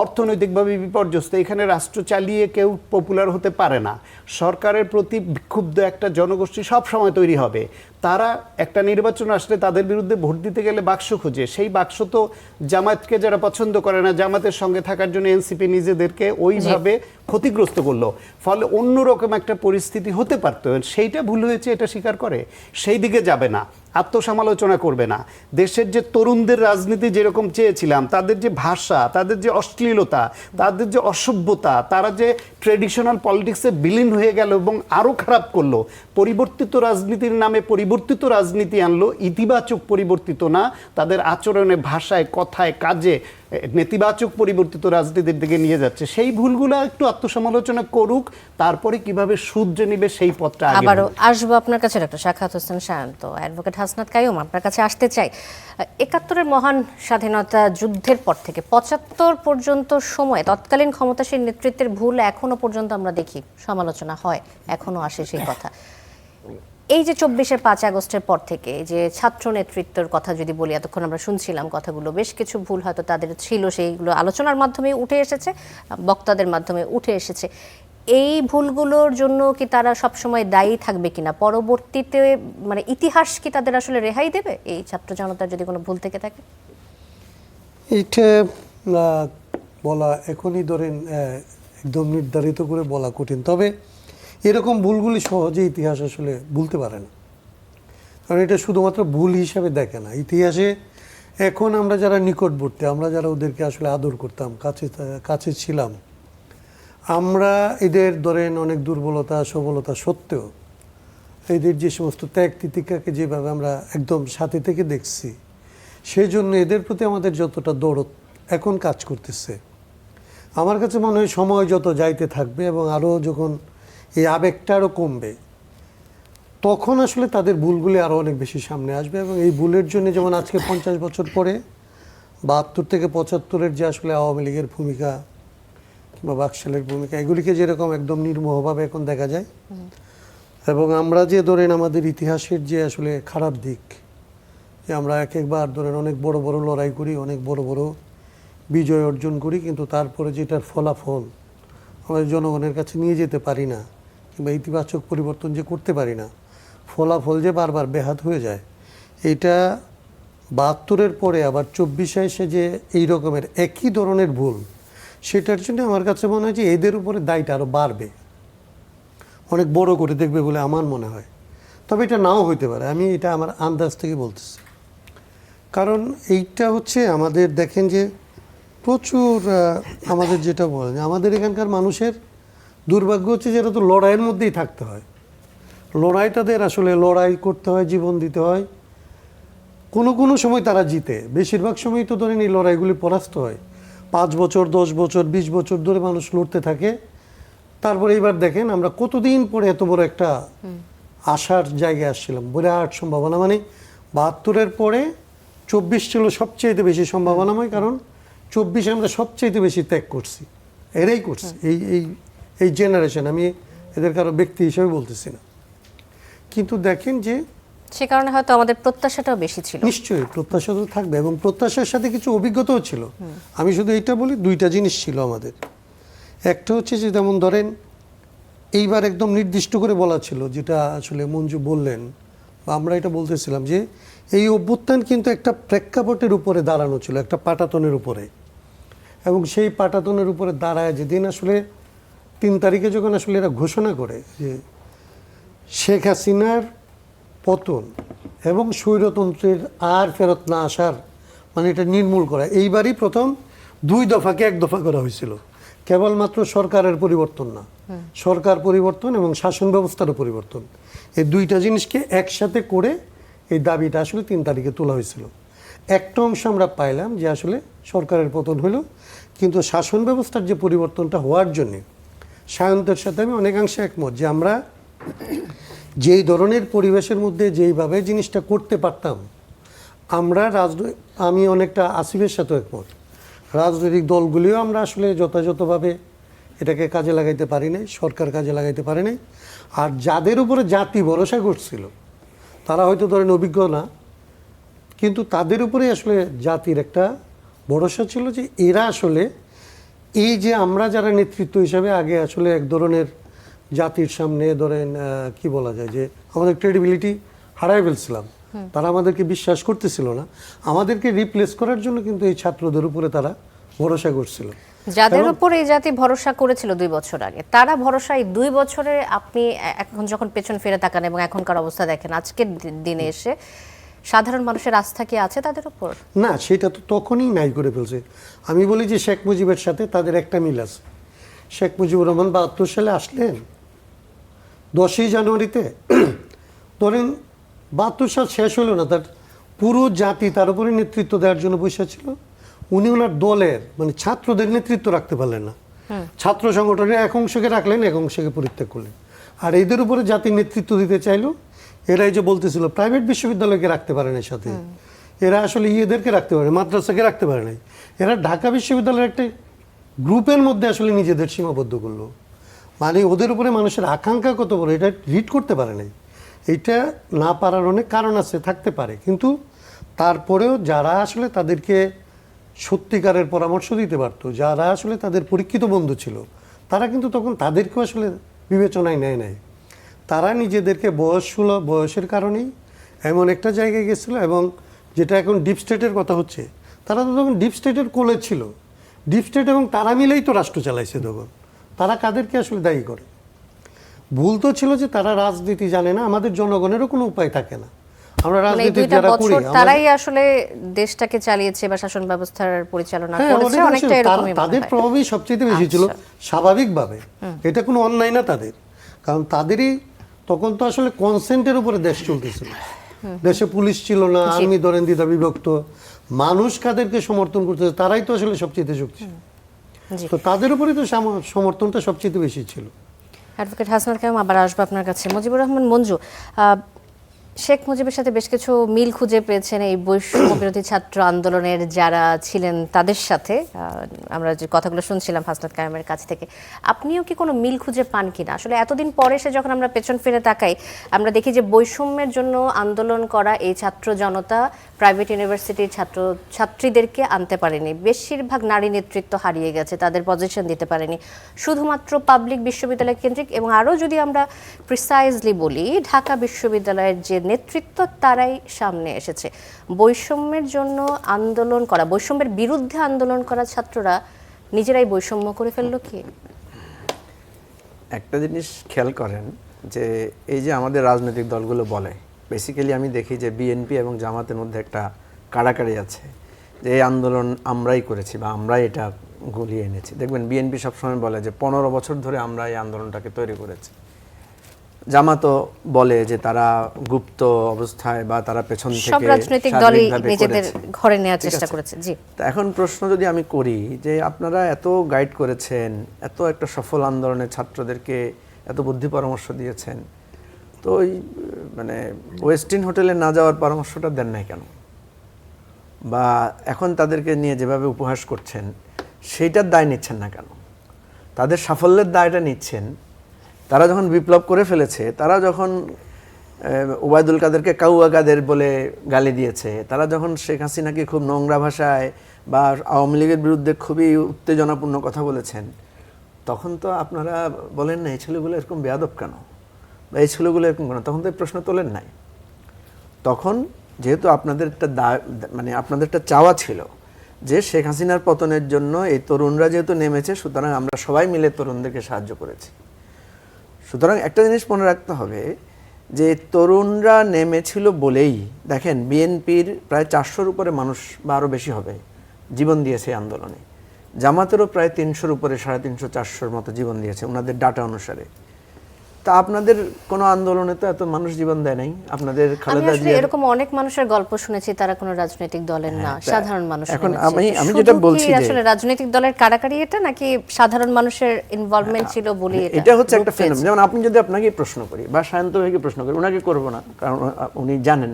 [SPEAKER 2] অর্থনৈতিকভাবে বিপর্যস্ত, এখানে রাষ্ট্র চালিয়ে কেউ পপুলার হতে পারে না। সরকারের প্রতি বিক্ষুব্ধ একটা জনগোষ্ঠী সব সময় তৈরি হবে। তারা একটা নির্বাচন আসলে তাদের বিরুদ্ধে ভোট দিতে গেলে বাক্স খোঁজে। সেই বাক্স তো জামায়াতকে যারা পছন্দ করে না, জামাতের সঙ্গে থাকার জন্য এনসিপি নিজেদেরকে ওইভাবে ক্ষতিগ্রস্ত করলো। ফলে অন্যরকম একটা পরিস্থিতি হতে পারত। সেইটা ভুল হয়েছে, এটা স্বীকার করে, সেই দিকে যাবে না, আত্মসমালোচনা করবে না। দেশের যে তরুণদের রাজনীতি যেরকম চেয়েছিলাম, তাদের যে ভাষা, তাদের যে অশ্লীলতা, তাদের যে অসভ্যতা, তারা যে ট্রেডিশনাল পলিটিক্সে বিলীন হয়ে গেল এবং আরও খারাপ করলো, পরিবর্তিত রাজনীতির নামে পরিবর্তিত রাজনীতি আনলো, ইতিবাচক পরিবর্তিত না, তাদের আচরণে, ভাষায়, কথায়, কাজে নেতিবাচক পরিবর্তিত রাজনীতির দিকে নিয়ে যাচ্ছে। সেই ভুলগুলো একটু আত্মসমালোচনা করুক, তারপরে কিভাবে শুধরে নিবে সেই পথটা।
[SPEAKER 4] আবারও আসবো আপনার কাছে ডক্টর সাখাওয়াত হোসেন শান্ত। অ্যাডভোকেট হাসনাত কাইয়ুম, আপনার কাছে আসতে চাই। ৭১-এর মহান স্বাধীনতা যুদ্ধের পর থেকে ৭৫ পর্যন্ত সময় তৎকালীন ক্ষমতাসীন নেতৃত্বের ভুল এখনো পর্যন্ত আমরা দেখি, সমালোচনা হয়, এখনো আসে সেই কথা। এই যে ২৪-এর ৫ আগস্টের পর থেকে যে ছাত্র নেতৃত্বের কথা যদি বলি, এতক্ষণ আমরা শুনছিলাম কথাগুলো, বেশ কিছু ভুল হয়তো তাদের ছিল, সেইগুলো আলোচনার মাধ্যমে উঠে এসেছে, বক্তাদের মাধ্যমে উঠে এসেছে। এই ভুলগুলোর জন্য কি তারা সবসময় দায়ী থাকবে কিনা? পরবর্তীতে মানে ইতিহাস কি তাদের আসলে রেহাই দেবে এই ছাত্র জনতার যদি কোনো ভুল থেকে থাকে?
[SPEAKER 3] এটা বলা এখনই ধরেন একদম নির্ধারিত করে বলা কঠিন। তবে এরকম ভুলগুলি সহজে ইতিহাস আসলে ভুলতে পারে না, কারণ এটা শুধুমাত্র ভুল হিসাবে দেখে না। ইতিহাসে এখন আমরা যারা নিকটবর্তী, আমরা যারা ওদেরকে আসলে আদর করতাম, কাছে ছিলাম, আমরা এদের ধরেন অনেক দুর্বলতা সবলতা সত্ত্বেও এদের যে সমস্ত ত্যাগ তিতিকাকে যেভাবে আমরা একদম সাথে থেকে দেখছি, সেই জন্য এদের প্রতি আমাদের যতটা দরদ এখন কাজ করতেছে, আমার কাছে মনে হয় সময় যত যাইতে থাকবে এবং আরও যখন এই আবেগটা আরও কমবে, তখন আসলে তাদের ভুলগুলি আরও অনেক বেশি সামনে আসবে। এবং এই ভুলের জন্য যেমন আজকে ৫০ বছর পরে ৭২ থেকে ৭৫-এর যে আসলে আওয়ামী লীগের ভূমিকা কিংবা বাকশালের ভূমিকা, এগুলিকে যেরকম একদম নির্মোহভাবে এখন দেখা যায়, এবং আমরা যে ধরেন আমাদের ইতিহাসের যে আসলে খারাপ দিক, যে আমরা একবার ধরেন অনেক বড় বড় লড়াই করি, অনেক বড় বড় বিজয় অর্জন করি, কিন্তু তারপরে যেটার ফলাফল আমাদের জনগণের কাছে নিয়ে যেতে পারি না, কিংবা ইতিবাচক পরিবর্তন যে করতে পারি না, ফলাফল যে বারবার ব্যাহত হয়ে যায়, এটা ৭২-এর পরে আবার ২৪-এ এসে যে এই রকমের একই ধরনের ভুল, সেটার জন্য আমার কাছে মনে হয় যে এদের উপরে দায়টা আরও বাড়বে, অনেক বড় করে দেখবে বলে আমার মনে হয়। তবে এটা নাও হইতে পারে, আমি এটা আমার আন্দাজ থেকে বলতেছি। কারণ এইটা হচ্ছে আমাদের দেখেন যে প্রচুর আমাদের যেটা বলেন, আমাদের এখানকার মানুষের দুর্ভাগ্য হচ্ছে যেটা তো লড়াইয়ের মধ্যেই থাকতে হয়, লড়াইটাদের আসলে লড়াই করতে হয়, জীবন দিতে হয়। কোনো সময় তারা জিতে, বেশিরভাগ সময় তো ধরেন এই লড়াইগুলি পরাস্ত হয়। ৫ বছর ১০ বছর ২০ বছর ধরে মানুষ লড়তে থাকে। তারপরে এইবার দেখেন আমরা কতদিন পরে এত বড় একটা আশার জায়গায় আসছিলাম, বিরাট সম্ভাবনা। মানে ৭২-এর পরে ২৪ ছিল সবচেয়ে বেশি সম্ভাবনাময়, কারণ ২৪-এ আমরা সবচেয়ে বেশি ত্যাগ করছি, এরাই করছে, এই জেনারেশন। আমি এদের কারো ব্যক্তি হিসেবে বলতেছি না, কিন্তু দেখেন যে
[SPEAKER 4] সে কারণে হয়তো আমাদের প্রত্যাশাটাও বেশি ছিল।
[SPEAKER 3] নিশ্চয়ই প্রত্যাশা তো থাকবে, এবং প্রত্যাশার সাথে কিছু অভিজ্ঞতাও ছিল। আমি শুধু এইটা বলি, দুইটা জিনিস ছিল আমাদের। একটা হচ্ছে যে যেমন ধরেন এইবার একদম নির্দিষ্ট করে বলা ছিল, যেটা আসলে মঞ্জু বললেন বা আমরা এটা বলতেছিলাম, যে এই অভ্যুত্থান কিন্তু একটা প্রেক্ষাপটের উপরে দাঁড়ানো ছিল, একটা পাটাতনের উপরে। এবং সেই পাটাতনের উপরে দাঁড়ায় যেদিন আসলে 3 তারিখে যখন আসলে এরা ঘোষণা করে যে শেখ হাসিনার পতন এবং স্বৈরতন্ত্রের আর ফেরত না আসার, মানে এটা নির্মূল করা, এইবারই প্রথম 2 দফাকে 1 দফা করা হয়েছিল। কেবলমাত্র সরকারের পরিবর্তন না, সরকার পরিবর্তন এবং শাসন ব্যবস্থারও পরিবর্তন, এই দুইটা জিনিসকে একসাথে করে এই দাবিটা আসলে 3 তারিখে তোলা হয়েছিল। একটা অংশ আমরা পাইলাম যে আসলে সরকারের পতন হলো, কিন্তু শাসন ব্যবস্থার যে পরিবর্তনটা হওয়ার জন্যে সায়ন্তের সাথে আমি অনেকাংশে একমত, যে আমরা যেই ধরনের পরিবেশের মধ্যে যেইভাবে জিনিসটা করতে পারতাম, আমরা আমি অনেকটা আসিফের সাথে একমত, রাজনৈতিক দলগুলিও আমরা আসলে যথাযথভাবে এটাকে কাজে লাগাইতে পারি নাই, সরকার কাজে লাগাইতে পারে নাই। আর যাদের উপরে জাতি ভরসা করছিল তারা হয়তো ধরেন অভিজ্ঞ না, কিন্তু তাদের উপরে আসলে জাতির একটা ভরসা ছিল যে এরা আসলে এই যে আমরা যারা নেতৃত্ব হিসাবে আগে আসলে এক ধরনের জাতির সামনে ধরেন কি বলা যায়, যে আমাদের ক্রেডিবিলিটি হারাই ফেলছিলাম, তারা আমাদেরকে বিশ্বাস করতেছিল না, আমাদেরকে রিপ্লেস করার জন্য কিন্তু এই ছাত্রদের উপরে তারা ভরসা করছিল।
[SPEAKER 4] যাদের উপর এই জাতি ভরসা করেছিল 2 বছর আগে, তারা ভরসা এই 2 বছরে আপনি এখন যখন পেছন ফিরে তাকান এবং এখনকার অবস্থা দেখেন, আজকের দিনে এসে সাধারণ মানুষের আস্থা কি আছে তাদের উপর?
[SPEAKER 3] না, সেটা তো তখনই নাই করে ফেলছে। আমি বলি যে শেখ মুজিবের সাথে তাদের একটা মিল আছে। শেখ মুজিবুর রহমান 72 সালে আসলেন 10ই জানুয়ারিতে, ধরেন 72 সাল শেষ হলো না, তার পুরো জাতি তার উপরে নেতৃত্ব দেওয়ার জন্য বসে ছিল। উনি ওনার দলের মানে ছাত্রদের নেতৃত্ব রাখতে পারলেন না, ছাত্র সংগঠনের এক অংশকে রাখলেন, এক অংশকে পরিত্যাগ করলেন। আর এদের উপরে জাতির নেতৃত্ব দিতে চাইলো, এরাই যে বলতেছিল প্রাইভেট বিশ্ববিদ্যালয়কে রাখতে পারে না, সাথে এরা আসলে ইয়েদেরকে রাখতে পারে, মাদ্রাসাকে রাখতে পারে নাই, এরা ঢাকা বিশ্ববিদ্যালয়ের একটা গ্রুপের মধ্যে আসলে নিজেদের সীমাবদ্ধ করলো। মানে ওদের উপরে মানুষের আকাঙ্ক্ষা কত বড় এটা রিড করতে পারে নাই। এইটা না পারার অনেক কারণ আছে, থাকতে পারে, কিন্তু তারপরেও যারা আসলে তাদেরকে সত্যিকারের পরামর্শ দিতে পারতো, যারা আসলে তাদের পরীক্ষিত বন্ধু ছিল, তারা কিন্তু তখন তাদেরকেও আসলে বিবেচনায় নেয় নাই। তারা নিজেদেরকে বয়সের কারণেই এমন একটা জায়গায় গেছিল, এবং যেটা এখন ডিপ স্টেটের কথা হচ্ছে, তারা তো তখন ডিপ স্টেটের কোলে ছিল। ডিপ স্টেট এবং তারা মিলেই তো রাষ্ট্র চালাইছে তখন। তারা কাদেরকে আসলে দায়ী করে? ভুল তো ছিল যে তারা রাজনীতি জানে না, আমাদের জনগণেরও কোনো উপায় থাকে না। আমরা রাজনীতি যারা করি,
[SPEAKER 4] তারাই আসলে দেশটাকে চালিয়েছে বা শাসন ব্যবস্থার পরিচালনা করেছে, অনেকটা এরকমই
[SPEAKER 3] তাদের প্রভাবই সবচেয়ে বেশি ছিল, স্বাভাবিকভাবে। এটা কোনো অন্যায় না তাদের, কারণ তাদেরই তখন তো আসলে কনসেন্টের উপরে দেশ চলতেছিল। দেশে পুলিশ ছিল না, আর্মি ধরেন দ্বিধা বিভক্ত, মানুষ কাদেরকে সমর্থন করতেছে, তারাই তো আসলে সবচেয়ে শক্তিশালী, তো তাদের উপরে তো সমর্থনটা সবচেয়ে বেশি ছিল।
[SPEAKER 4] অ্যাডভোকেট হাসনাত কাইম, আবার আসবো আপনার কাছে। মুজিবুর রহমান মঞ্জু, শেখ মুজিবের সাথে বেশ কিছু মিল খুঁজে পেয়েছেন এই বৈষম্য বিরোধী ছাত্র আন্দোলনের যারা ছিলেন তাদের সাথে, আমরা যে কথাগুলো শুনছিলাম হাসনাত কাইমের কাছ থেকে, আপনিও কি কোনো মিল খুঁজে পান কিনা? আসলে এতদিন পরে এসে যখন আমরা পেছন ফিরে তাকাই, আমরা দেখি যে বৈষম্যের জন্য আন্দোলন করা এই ছাত্র জনতা প্রাইভেট ইউনিভার্সিটির ছাত্রীদেরকে আনতে পারেনি, বেশিরভাগ নারী নেতৃত্ব হারিয়ে গেছে, তাদের পজিশন দিতে পারেনি, শুধুমাত্র পাবলিক বিশ্ববিদ্যালয় কেন্দ্রিক, এবং আরও যদি আমরা প্রিসাইজলি বলি ঢাকা বিশ্ববিদ্যালয়ের যে নেতৃত্ব তারাই সামনে এসেছে। বৈষম্যের জন্য আন্দোলন করা, বৈষম্যের বিরুদ্ধে আন্দোলন করা ছাত্ররা নিজেরাই বৈষম্য করে ফেললো কি?
[SPEAKER 1] একটা জিনিস খেয়াল করেন যে এই যে আমাদের রাজনৈতিক দলগুলো বলে, বেসিক্যালি আমি দেখি যে বিএনপি এবং জামাতের মধ্যে একটা কাড়াকাড়ি আছে, যে এই আন্দোলন আমরাই করেছি বা আমরাই এটা গলিয়ে এনেছি। দেখবেন বিএনপি সবসময় বলে যে 15 বছর ধরে আমরা এই আন্দোলনটাকে তৈরি করেছি। জামাতও বলে যে তারা গুপ্ত অবস্থায় বা তারা পেছন থেকে
[SPEAKER 4] সব রাজনৈতিক দলই নিজেদের ঘরে নেওয়ার চেষ্টা করেছে। জি,
[SPEAKER 1] এখন প্রশ্ন যদি আমি করি যে আপনারা এত গাইড করেছেন, এত একটা সফল আন্দোলনে ছাত্রদেরকে এত বুদ্ধি পরামর্শ দিয়েছেন, তো ওই মানে ওয়েস্টিন হোটেলে না যাওয়ার পরামর্শটা দেন নাই কেন? বা এখন তাদেরকে নিয়ে যেভাবে উপহাস করছেন সেইটার দায় নিচ্ছেন না কেন? তাদের সাফল্যের দায়টা নিচ্ছেন। তারা যখন বিপ্লব করে ফেলেছে, তারা যখন ওবায়দুল কাদেরকে কাউয়া কাদের বলে গালি দিয়েছে, তারা যখন শেখ হাসিনাকে খুব নোংরা ভাষায় বা আওয়ামী লীগের বিরুদ্ধে খুবই উত্তেজনাপূর্ণ কথা বলেছেন, তখন তো আপনারা বলেন না এই ছেলেগুলো এরকম বেয়াদব কেন বা এই ছেলেগুলো এরকম কেন, তখন তো এই প্রশ্ন তোলেন নাই। তখন যেহেতু আপনাদের একটা মানে আপনাদের একটা চাওয়া ছিল যে শেখ হাসিনার পতনের জন্য এই তরুণরা যেহেতু নেমেছে, সুতরাং আমরা সবাই মিলে তরুণদেরকে সাহায্য করেছি। সুতরাং একটা জিনিস মনে রাখতে হবে যে তরুণরা নেমেছিল বলেই দেখেন বিএনপির প্রায় 400-র উপরে মানুষ বা আরও বেশি হবে জীবন দিয়েছে এই আন্দোলনে, জামাতেরও প্রায় 300-র উপরে 350-400-র মতো জীবন দিয়েছে ওনাদের ডাটা অনুসারে। তা আপনাদের কোনো আন্দোলনে তো এত মানুষ জীবন দেয় নাই। আপনাদের
[SPEAKER 4] আমি
[SPEAKER 1] খালেদা
[SPEAKER 4] আসলে
[SPEAKER 1] জিয়া
[SPEAKER 4] এরকম অনেক মানুষের গল্প শুনেছি, তারা কোনো রাজনৈতিক দলের না, সাধারণ মানুষ।
[SPEAKER 1] এখন
[SPEAKER 4] নেমেছে।
[SPEAKER 1] আমি
[SPEAKER 4] শুধু
[SPEAKER 1] যেটা
[SPEAKER 4] কি
[SPEAKER 1] বলছি যে
[SPEAKER 4] আসলে রাজনৈতিক দলের কারাকারি এটা, নাকি সাধারণ মানুষের ইনভলভমেন্ট ছিল বলে
[SPEAKER 1] এটা হচ্ছে একটা
[SPEAKER 4] রূপ পেয়েছে?
[SPEAKER 1] ফেনোমেনন। যেমন আপনি যদি আপনাকেই প্রশ্ন করি বা শান্ত ভাইকে প্রশ্ন করি, ওনাকে করবো না কারণ উনি জানেন,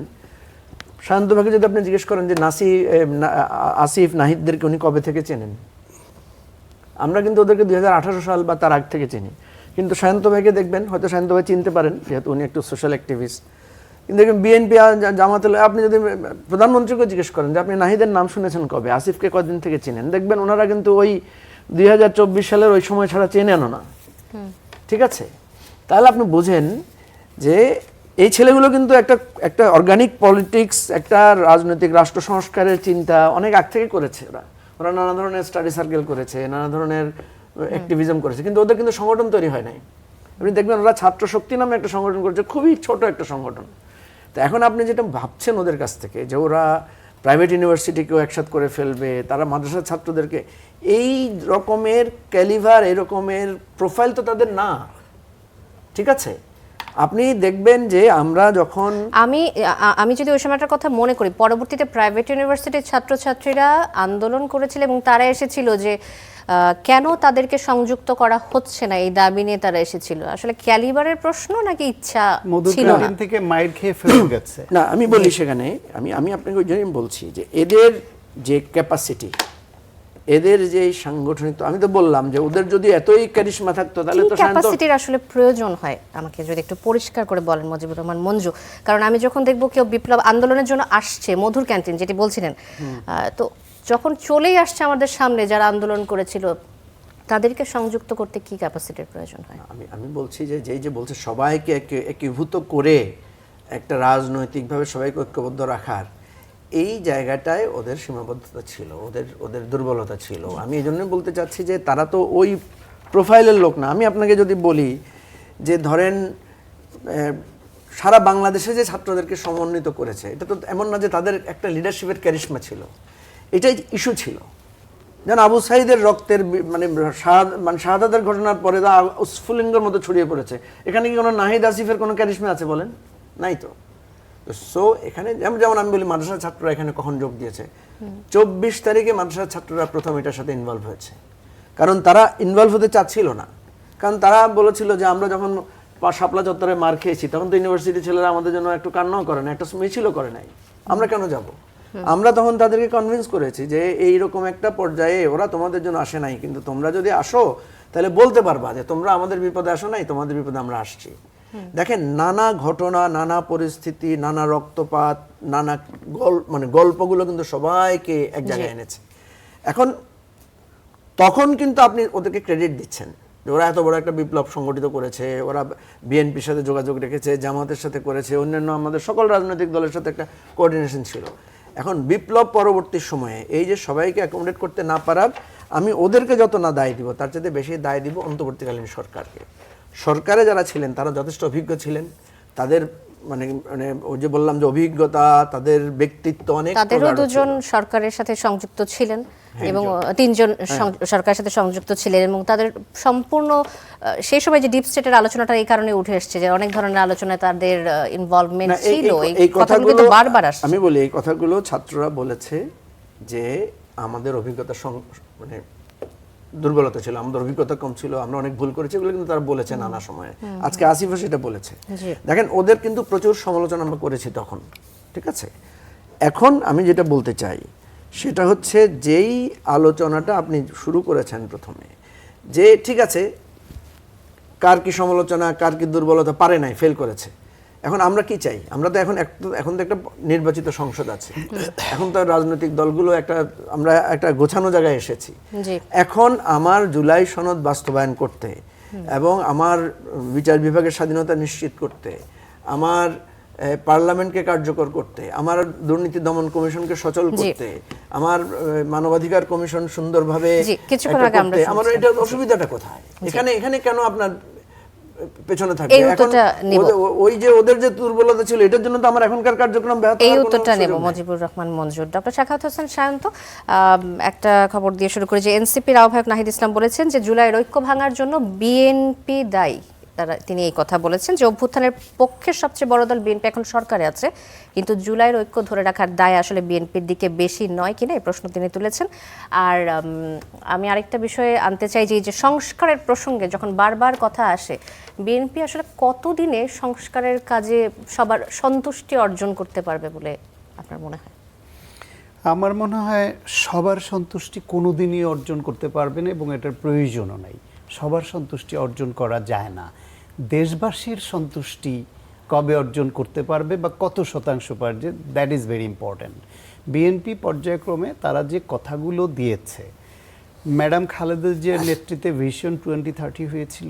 [SPEAKER 1] শান্ত ভাইকে যদি আপনি জিজ্ঞেস করেন যে আসিফ নাহিদদেরকে উনি কবে থেকে চেনেন, আমরা কিন্তু ওদেরকে 2018 সাল বা তার আগ থেকে চিনি। কিন্তু শান্ত ভাইকে দেখবেন, হয়তো শান্ত ভাই চিনতে পারেন যেহেতু উনি একটু সোশ্যাল অ্যাক্টিভিস্ট, কিন্তু দেখবেন বিএনপি জামাত, আপনি যদি প্রধানমন্ত্রীকে জিজ্ঞেস করেন যে আপনি নাহিদের নাম শুনেছেন কবে, আসিফকে কদিন থেকে চিনেন, দেখবেন ওনারা কিন্তু ওই 2024 সালের ওই সময় ছাড়া চেনেনও না। ঠিক আছে, তাহলে আপনি বোঝেন যে এই ছেলেগুলো কিন্তু একটা অর্গানিক পলিটিক্স, একটা রাজনৈতিক রাষ্ট্র সংস্কারের চিন্তা অনেক আগ থেকে করেছে। ওরা নানা ধরনের স্টাডি সার্কেল করেছে, নানা ধরনের অ্যাক্টিভিজম করেছে, কিন্তু ওদের কিন্তু সংগঠন তৈরি হয় নাই। আপনি দেখবেন ওরা ছাত্র শক্তি নামে একটা সংগঠন করেছে, খুবই ছোট একটা সংগঠন। তো এখন আপনি যেটা ভাবছেন ওদের কাছ থেকে যে ওরা প্রাইভেট ইউনিভার্সিটিকেও একসাথ করে ফেলবে, তারা মাদ্রাসার ছাত্রদেরকে, এই রকমের ক্যালিভার, এই রকমের প্রোফাইল তো তাদের না। ঠিক আছে, আপনি দেখবেন যে আমরা যখন
[SPEAKER 4] আমি যদি ওই সময়টার কথা মনে করি, পরবর্তীতে প্রাইভেট ইউনিভার্সিটির ছাত্রছাত্রীরা আন্দোলন করেছিল এবং তারা এসেছিল যে কেন তাদেরকে সংযুক্ত করা হচ্ছে না, এই দাবি নিয়ে তারা এসেছিল। আসলে ক্যালিবারের প্রশ্ন নাকি ইচ্ছা ছিল না?
[SPEAKER 2] মধুর থেকে মাইর খেয়ে ফেরত গেছে।
[SPEAKER 1] না, আমি বলি সেখানে আমি আপনাকে ওই জন্যই বলছি যে এদের যে ক্যাপাসিটি, এদের যে সাংগঠনিক, আমি তো বললাম যে ওদের যদি এতই ক্যারিশমা থাকতো তাহলে তো
[SPEAKER 4] ক্যাপাসিটির আসলে প্রয়োজন হয় আমাকে যদি একটু পরিষ্কার করে বলেন মুজিবুর রহমান মঞ্জু। কারণ আমি যখন দেখবো কেউ বিপ্লব আন্দোলনের জন্য আসছে, মধুর ক্যান্টিন যেটি বলছিলেন, তো যখন চলেই আসছে আমাদের সামনে যারা আন্দোলন করেছিল, তাদেরকে সংযুক্ত করতে কি ক্যাপাসিটির প্রয়োজন হয়?
[SPEAKER 1] আমি বলছি যে যেই যে বলছে সবাইকে একীভূত করে একটা রাজনৈতিকভাবে সবাইকে ঐক্যবদ্ধ রাখার, এই জায়গাটায় ওদের সীমাবদ্ধতা ছিল, ওদের দুর্বলতা ছিল। আমি এই জন্যই বলতে চাচ্ছি যে তারা তো ওই প্রোফাইলের লোক না। আমি আপনাকে যদি বলি যে ধরেন সারা বাংলাদেশে যে ছাত্রদেরকে সমন্বিত করেছে, এটা তো এমন না যে তাদের একটা লিডারশিপের ক্যারিশমা ছিল, এটাই ইস্যু ছিল। যেন আবু সাইদের রক্তের মানে শাহাদাতের ঘটনার পরে তা স্ফুলিঙ্গের মতো ছড়িয়ে পড়েছে, এখানে কি কোনো নাহিদ আসিফের কোনো ক্যারিশমা আছে বলেন? নাই তো। সো এখানে যেমন আমি বলি মাদ্রাসার ছাত্ররা এখানে কখন যোগ দিয়েছে, 24 তারিখে মাদ্রাসার ছাত্ররা প্রথম এটার সাথে ইনভলভ হয়েছে। কারণ তারা ইনভলভ হতে চাচ্ছিল না, কারণ তারা বলেছিল যে আমরা যখন শাপলা চত্বরে মার খেয়েছি তখন তো ইউনিভার্সিটি ছেলেরা আমাদের জন্য একটু কান্নাও করে না, একটা মিছিলও করে নাই, আমরা কেন যাব? আমরা তখন তাদেরকে কনভিন্স করেছি যে এইরকম একটা পর্যায়ে ওরা তোমাদের জন্য আসে নাই, কিন্তু তোমরা যদি আসো তাহলে বলতে পারবা যে তোমরা আমাদের বিপদে আসো নাই, তোমাদের বিপদে আমরা আসছি। দেখেন নানা ঘটনা, নানা পরিস্থিতি, নানা রক্তপাত, নানা গল্পগুলো কিন্তু সবাইকে এক জায়গায় এনেছে। এখন তখন কিন্তু আপনি ওদেরকে ক্রেডিট দিচ্ছেন যে ওরা এত বড় একটা বিপ্লব সংগঠিত করেছে, ওরা বিএনপির সাথে যোগাযোগ রেখেছে, জামাতের সাথে করেছে, অন্যান্য আমাদের সকল রাজনৈতিক দলের সাথে একটা কোঅর্ডিনেশন ছিল। এখন বিপ্লব পরবর্তী সময়ে এই যে সবাইকে অ্যাকোমোডেট করতে না পারার, আমি ওদেরকে যত না দায় দিব তার চাইতে বেশি দায় দিব অন্তর্বর্তীকালীন সরকারকে। সরকারে যারা ছিলেন তারা যথেষ্ট অভিজ্ঞ ছিলেন, তাদের মানে ওই যে বললাম যে অভিজ্ঞতা, তাদের ব্যক্তিত্ব অনেক,
[SPEAKER 4] তাদেরও দুজন সরকারের সাথে সংযুক্ত ছিলেন এবং 3 জন সরকারের সাথে সংযুক্ত ছিলেন, এবং তাদের সম্পূর্ণ সেই সময় যে ডিপ স্টেটের আলোচনাটা এই কারণে উঠে এসেছে যে অনেক ধরনের আলোচনায় তাদের ইনভলভমেন্ট ছিল। এই কথাগুলো কিন্তু বারবার আসছে।
[SPEAKER 1] আমি বলি এই কথাগুলো ছাত্ররা বলেছে যে আমাদের অভিজ্ঞতা মানে দুর্বলতা ছিল, আমাদের অভিজ্ঞতা কম ছিল, আমরা অনেক ভুল করেছি, এগুলো কিন্তু তারা বলেছে নানা সময়ে। আজকে আসিফও সেটা বলেছে। দেখেন ওদের কিন্তু প্রচুর সমালোচনা আমরা করেছি তখন, ঠিক আছে। এখন আমি যেটা বলতে চাই সেটা হচ্ছে যেই আলোচনাটা আপনি শুরু করেছেন প্রথমে, যে ঠিক আছে কার কি সমালোচনা, কার কি দুর্বলতা, পারে নাই, ফেল করেছে, এখন আমরা কি চাই? আমরা তো এখন তো একটা নির্বাচিত সংসদ আছে, এখন তো রাজনৈতিক দলগুলো আমরা একটা গোছানো জায়গায় এসেছি।
[SPEAKER 4] জি।
[SPEAKER 1] এখন আমার জুলাই সনদ বাস্তবায়ন করতে এবং আমার বিচার বিভাগের স্বাধীনতা নিশ্চিত করতে, আমার পার্লামেন্টকে কার্যকর করতে, আমার দুর্নীতি দমন কমিশনকে সচল করতে, আমার মানবাধিকার কমিশন সুন্দরভাবে
[SPEAKER 4] কিছুক্ষণ আগে আমরা
[SPEAKER 1] আমার এটা অসুবিধাটা কোথায়? এখানে কেন আপনার পেছনে থাকবে?
[SPEAKER 4] এই
[SPEAKER 1] এখন
[SPEAKER 4] উত্তরটা নেব।
[SPEAKER 1] ওই যে ওদের যে দুর্বলতা ছিল, এটার জন্য তো আমার এখনকার কার্যক্রম ব্যাহত
[SPEAKER 4] এই
[SPEAKER 1] হওয়ার কোনো
[SPEAKER 4] উত্তরটা নেব
[SPEAKER 1] সুযোগ নেই।
[SPEAKER 4] মজিবুর রহমান মঞ্জুর। ডক্টর সাখাওয়াত হোসেন সায়ন্ত, একটা খবর দিয়ে শুরু করে যে এনসিপির আহ্বায়ক নাহিদ ইসলাম বলেছেন যে জুলাইয়ের ঐক্য ভাঙার জন্য বিএনপি দায়ী। তিনি এই কথা বলেছেন যে অভ্যুত্থানের পক্ষের সবচেয়ে বড় দল বিএনপি এখন সরকারে আছে, কিন্তু জুলাইয়ের ঐক্য ধরে রাখার দায় আসলে বিএনপির দিকে বেশি নয় কিনা, এই প্রশ্ন তিনি তুলেছেন। আর আমি আরেকটা বিষয়ে আনতে চাই যে এই যে সংস্কারের প্রসঙ্গে যখন বারবার কথা আসে, বিএনপি আসলে কতদিনে সংস্কারের কাজে সবার সন্তুষ্টি অর্জন করতে পারবে বলে আপনার মনে হয়?
[SPEAKER 2] আমার মনে হয় সবার সন্তুষ্টি কোনোদিনই অর্জন করতে পারবে না, এবং এটার প্রয়োজনও নাই। সবার সন্তুষ্টি অর্জন করা যায় না। দেশবাসীর সন্তুষ্টি কবে অর্জন করতে পারবে বা কত শতাংশ পারবে, that is very important. BNP পর্যায়ক্রমে তারা যে কথাগুলো দিয়েছে, ম্যাডাম খালেদা জিয়ার নেতৃত্বে ভিশন 2030 হয়েছিল,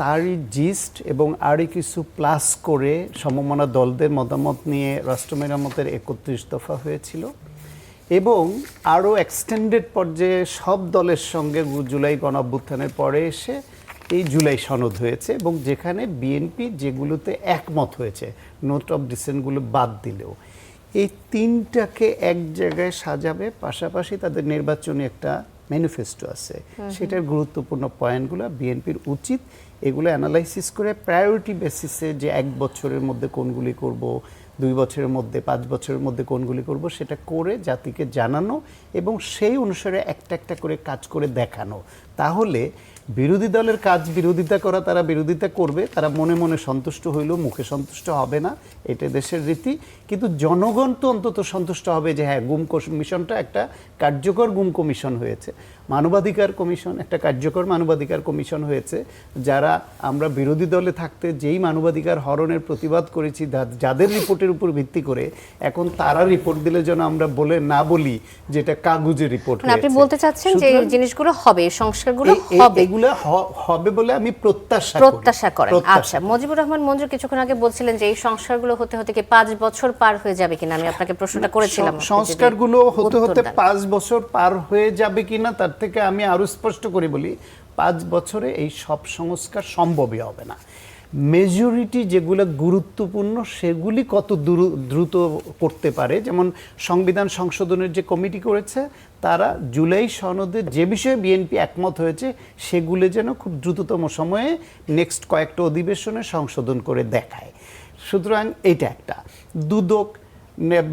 [SPEAKER 2] তারই জিস্ট এবং আরও কিছু প্লাস করে সমমনা দলদের মতামত নিয়ে রাষ্ট্র মেরামতের 31 দফা হয়েছিল, এবং আরও এক্সটেন্ডেড পর্যায়ে সব দলের সঙ্গে জুলাই গণঅভ্যুত্থানের পরে এসে এই জুলাই সনদ হয়েছে, এবং যেখানে বিএনপি যেগুলোতে একমত হয়েছে, নোট অফ ডিসেন্টগুলো বাদ দিলেও, এই তিনটাকে এক জায়গায় সাজাবে। পাশাপাশি তাদের নির্বাচনী একটা ম্যানিফেস্টো আছে, সেটার গুরুত্বপূর্ণ পয়েন্টগুলো বিএনপির উচিত এগুলো অ্যানালাইসিস করে প্রায়োরিটি বেসিসে যে 1 বছরের মধ্যে কোনগুলি করব, 2 বছরের মধ্যে, 5 বছরের মধ্যে কোনগুলি করব, সেটা করে জাতিকে জানানো এবং সেই অনুসারে একটা একটা করে কাজ করে দেখানো। তাহলে বিরোধী দলের কাজ বিরোধিতা করা, তারা বিরোধিতা করবে, তারা মনে মনে সন্তুষ্ট হইলেও মুখে সন্তুষ্ট হবে না, এটা দেশের রীতি। কিন্তু জনগণ তো অন্তত সন্তুষ্ট হবে যে হ্যাঁ, গুম কমিশনটা একটা কার্যকর গুম কমিশন হয়েছে, মানবাধিকার কমিশন একটা কার্যকর মানবাধিকার কমিশন হয়েছে। যারা আমরা বিরোধী দলে থাকতে যেই মানবাধিকার হরণের প্রতিবাদ করেছি, যাদের রিপোর্টের উপর ভিত্তি করে এখন তারা রিপোর্ট দিলে যেন আমরা না বলি যে এটা কাগজের রিপোর্ট।
[SPEAKER 4] আপনি বলতে চাচ্ছেন যে এই জিনিসগুলো হবে, সংস্কারগুলো হবে,
[SPEAKER 2] এগুলো হবে বলে আমি প্রত্যাশা করি।
[SPEAKER 4] আচ্ছা, মজিবুর রহমান মঞ্জু কিছুক্ষণ আগে বলছিলেন যে এই সংস্কারগুলো হতে হতে কি 5 বছর পার হয়ে যাবে কিনা, আমি আপনাকে প্রশ্নটা করেছিলাম।
[SPEAKER 2] সংস্কারগুলো হতে হতে 5 বছর পার হয়ে যাবে কিনা তার থেকে আমি আরো স্পষ্ট করে বলি, 5 বছরে এই সব সংস্কার সম্ভবই হবে না। মেজরিটি যেগুলো গুরুত্বপূর্ণ সেগুলি কত দ্রুত করতে পারে, যেমন সংবিধান সংশোধনের যে কমিটি করেছে, তারা জুলাই সনদে যে বিষয়ে বিএনপি একমত হয়েছে সেগুলো যেন খুব দ্রুততম সময়ে নেক্সট কয়েকটা অধিবেশনে সংশোধন করে দেখায়। সুতরাং এটা একটা। দুদক,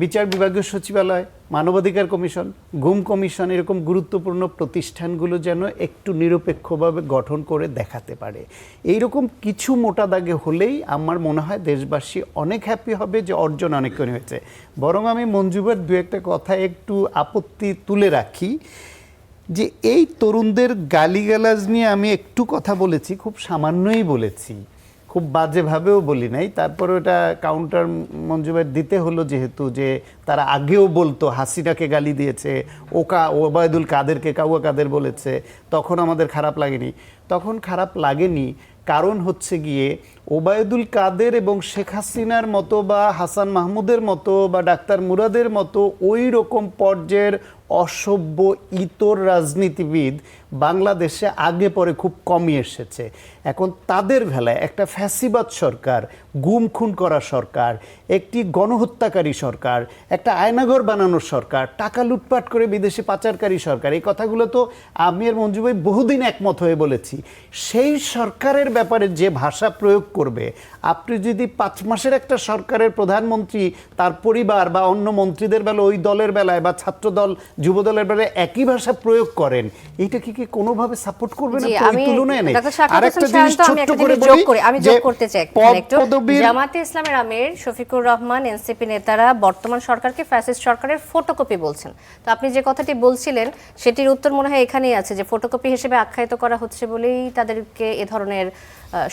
[SPEAKER 2] বিচার বিভাগীয় সচিবালয়, মানবাধিকার কমিশন, গুম কমিশন, এরকম গুরুত্বপূর্ণ প্রতিষ্ঠানগুলো যেন একটু নিরপেক্ষভাবে গঠন করে দেখাতে পারে। এইরকম কিছু মোটা দাগে হলেই আমার মনে হয় দেশবাসী অনেক হ্যাপি হবে যে অর্জন অনেকক্ষণ হয়েছে। বরং আমি মঞ্জুবের দু একটা কথা একটু আপত্তি তুলে রাখি, যে এই তরুণদের গালিগালাজ নিয়ে আমি একটু কথা বলেছি, খুব সামান্যই বলেছি, খুব বাজেভাবেও বলি নাই। তারপরে ওটা কাউন্টার মঞ্জুবের দিতে হলো, যেহেতু যে তারা আগেও বলতো হাসিনাকে গালি দিয়েছে, ওবায়দুল কাদেরকে কাউয়া কাদের বলেছে, তখন আমাদের খারাপ লাগেনি। তখন খারাপ লাগেনি কারণ হচ্ছে গিয়ে ওবায়দুল কাদের এবং শেখ হাসিনার মতো বা হাসান মাহমুদের মতো বা ডাক্তার মুরাদের মতো ওই রকম পর্যায়ের অসভ্য ইতর রাজনীতিবিদ বাংলাদেশে আগে পরে খুব কমই এসেছে। এখন তাদের বেলায় একটা ফ্যাসিবাদ সরকার, গুম খুন করা সরকার, একটি গণহত্যাকারী সরকার, একটা আয়নাঘর বানানোর সরকার, টাকা লুটপাট করে বিদেশে পাচারকারী সরকার, এই কথাগুলো তো আমি আর মঞ্জু ভাই বহুদিন একমত হয়ে বলেছি। সেই সরকারের ব্যাপারে যে ভাষা প্রয়োগ করবে, আপনি যদি 5 মাসের একটা সরকারের প্রধানমন্ত্রী তার পরিবার বা অন্য মন্ত্রীদের বেলা, ওই দলের বেলায় বা ছাত্রদল যুব দলের বেলায় একই ভাষা প্রয়োগ করেন, এইটা কি কোনোভাবে সাপোর্ট করবে না? তুলনায় নেই। আরেকটা জিনিস ছোট্ট করে বলি,
[SPEAKER 4] আমি যোগ করতে চাই একটু। জামাতে ইসলামের আমির শফিকুর রহমান, এনসিপি নেতারা বর্তমান সরকারকে ফ্যাসিস্ট সরকারের ফটোকপি বলছেন। তো আপনি যে কথাটি বলছিলেন সেটির উত্তর মনে হয় এখানেই আছে, যে ফটোকপি হিসেবে আখ্যায়িত করা হচ্ছে বলেই তাদেরকে এ ধরনের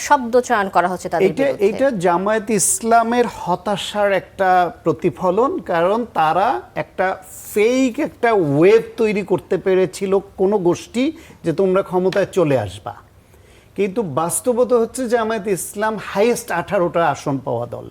[SPEAKER 4] শব্দ চয়ন করা হচ্ছে তাদের বিরুদ্ধে।
[SPEAKER 2] এটা জামায়াত ইসলামের হতাশার একটা প্রতিফলন, কারণ তারা একটা ফেক একটা ওয়েব তৈরি করতে পেরেছিল কোনো গোষ্ঠী যে তোমরা ক্ষমতায় চলে আসবা, কিন্তু বাস্তবতা হচ্ছে জামায়াত ইসলাম হাইয়েস্ট 18টা আসন পাওয়া দল।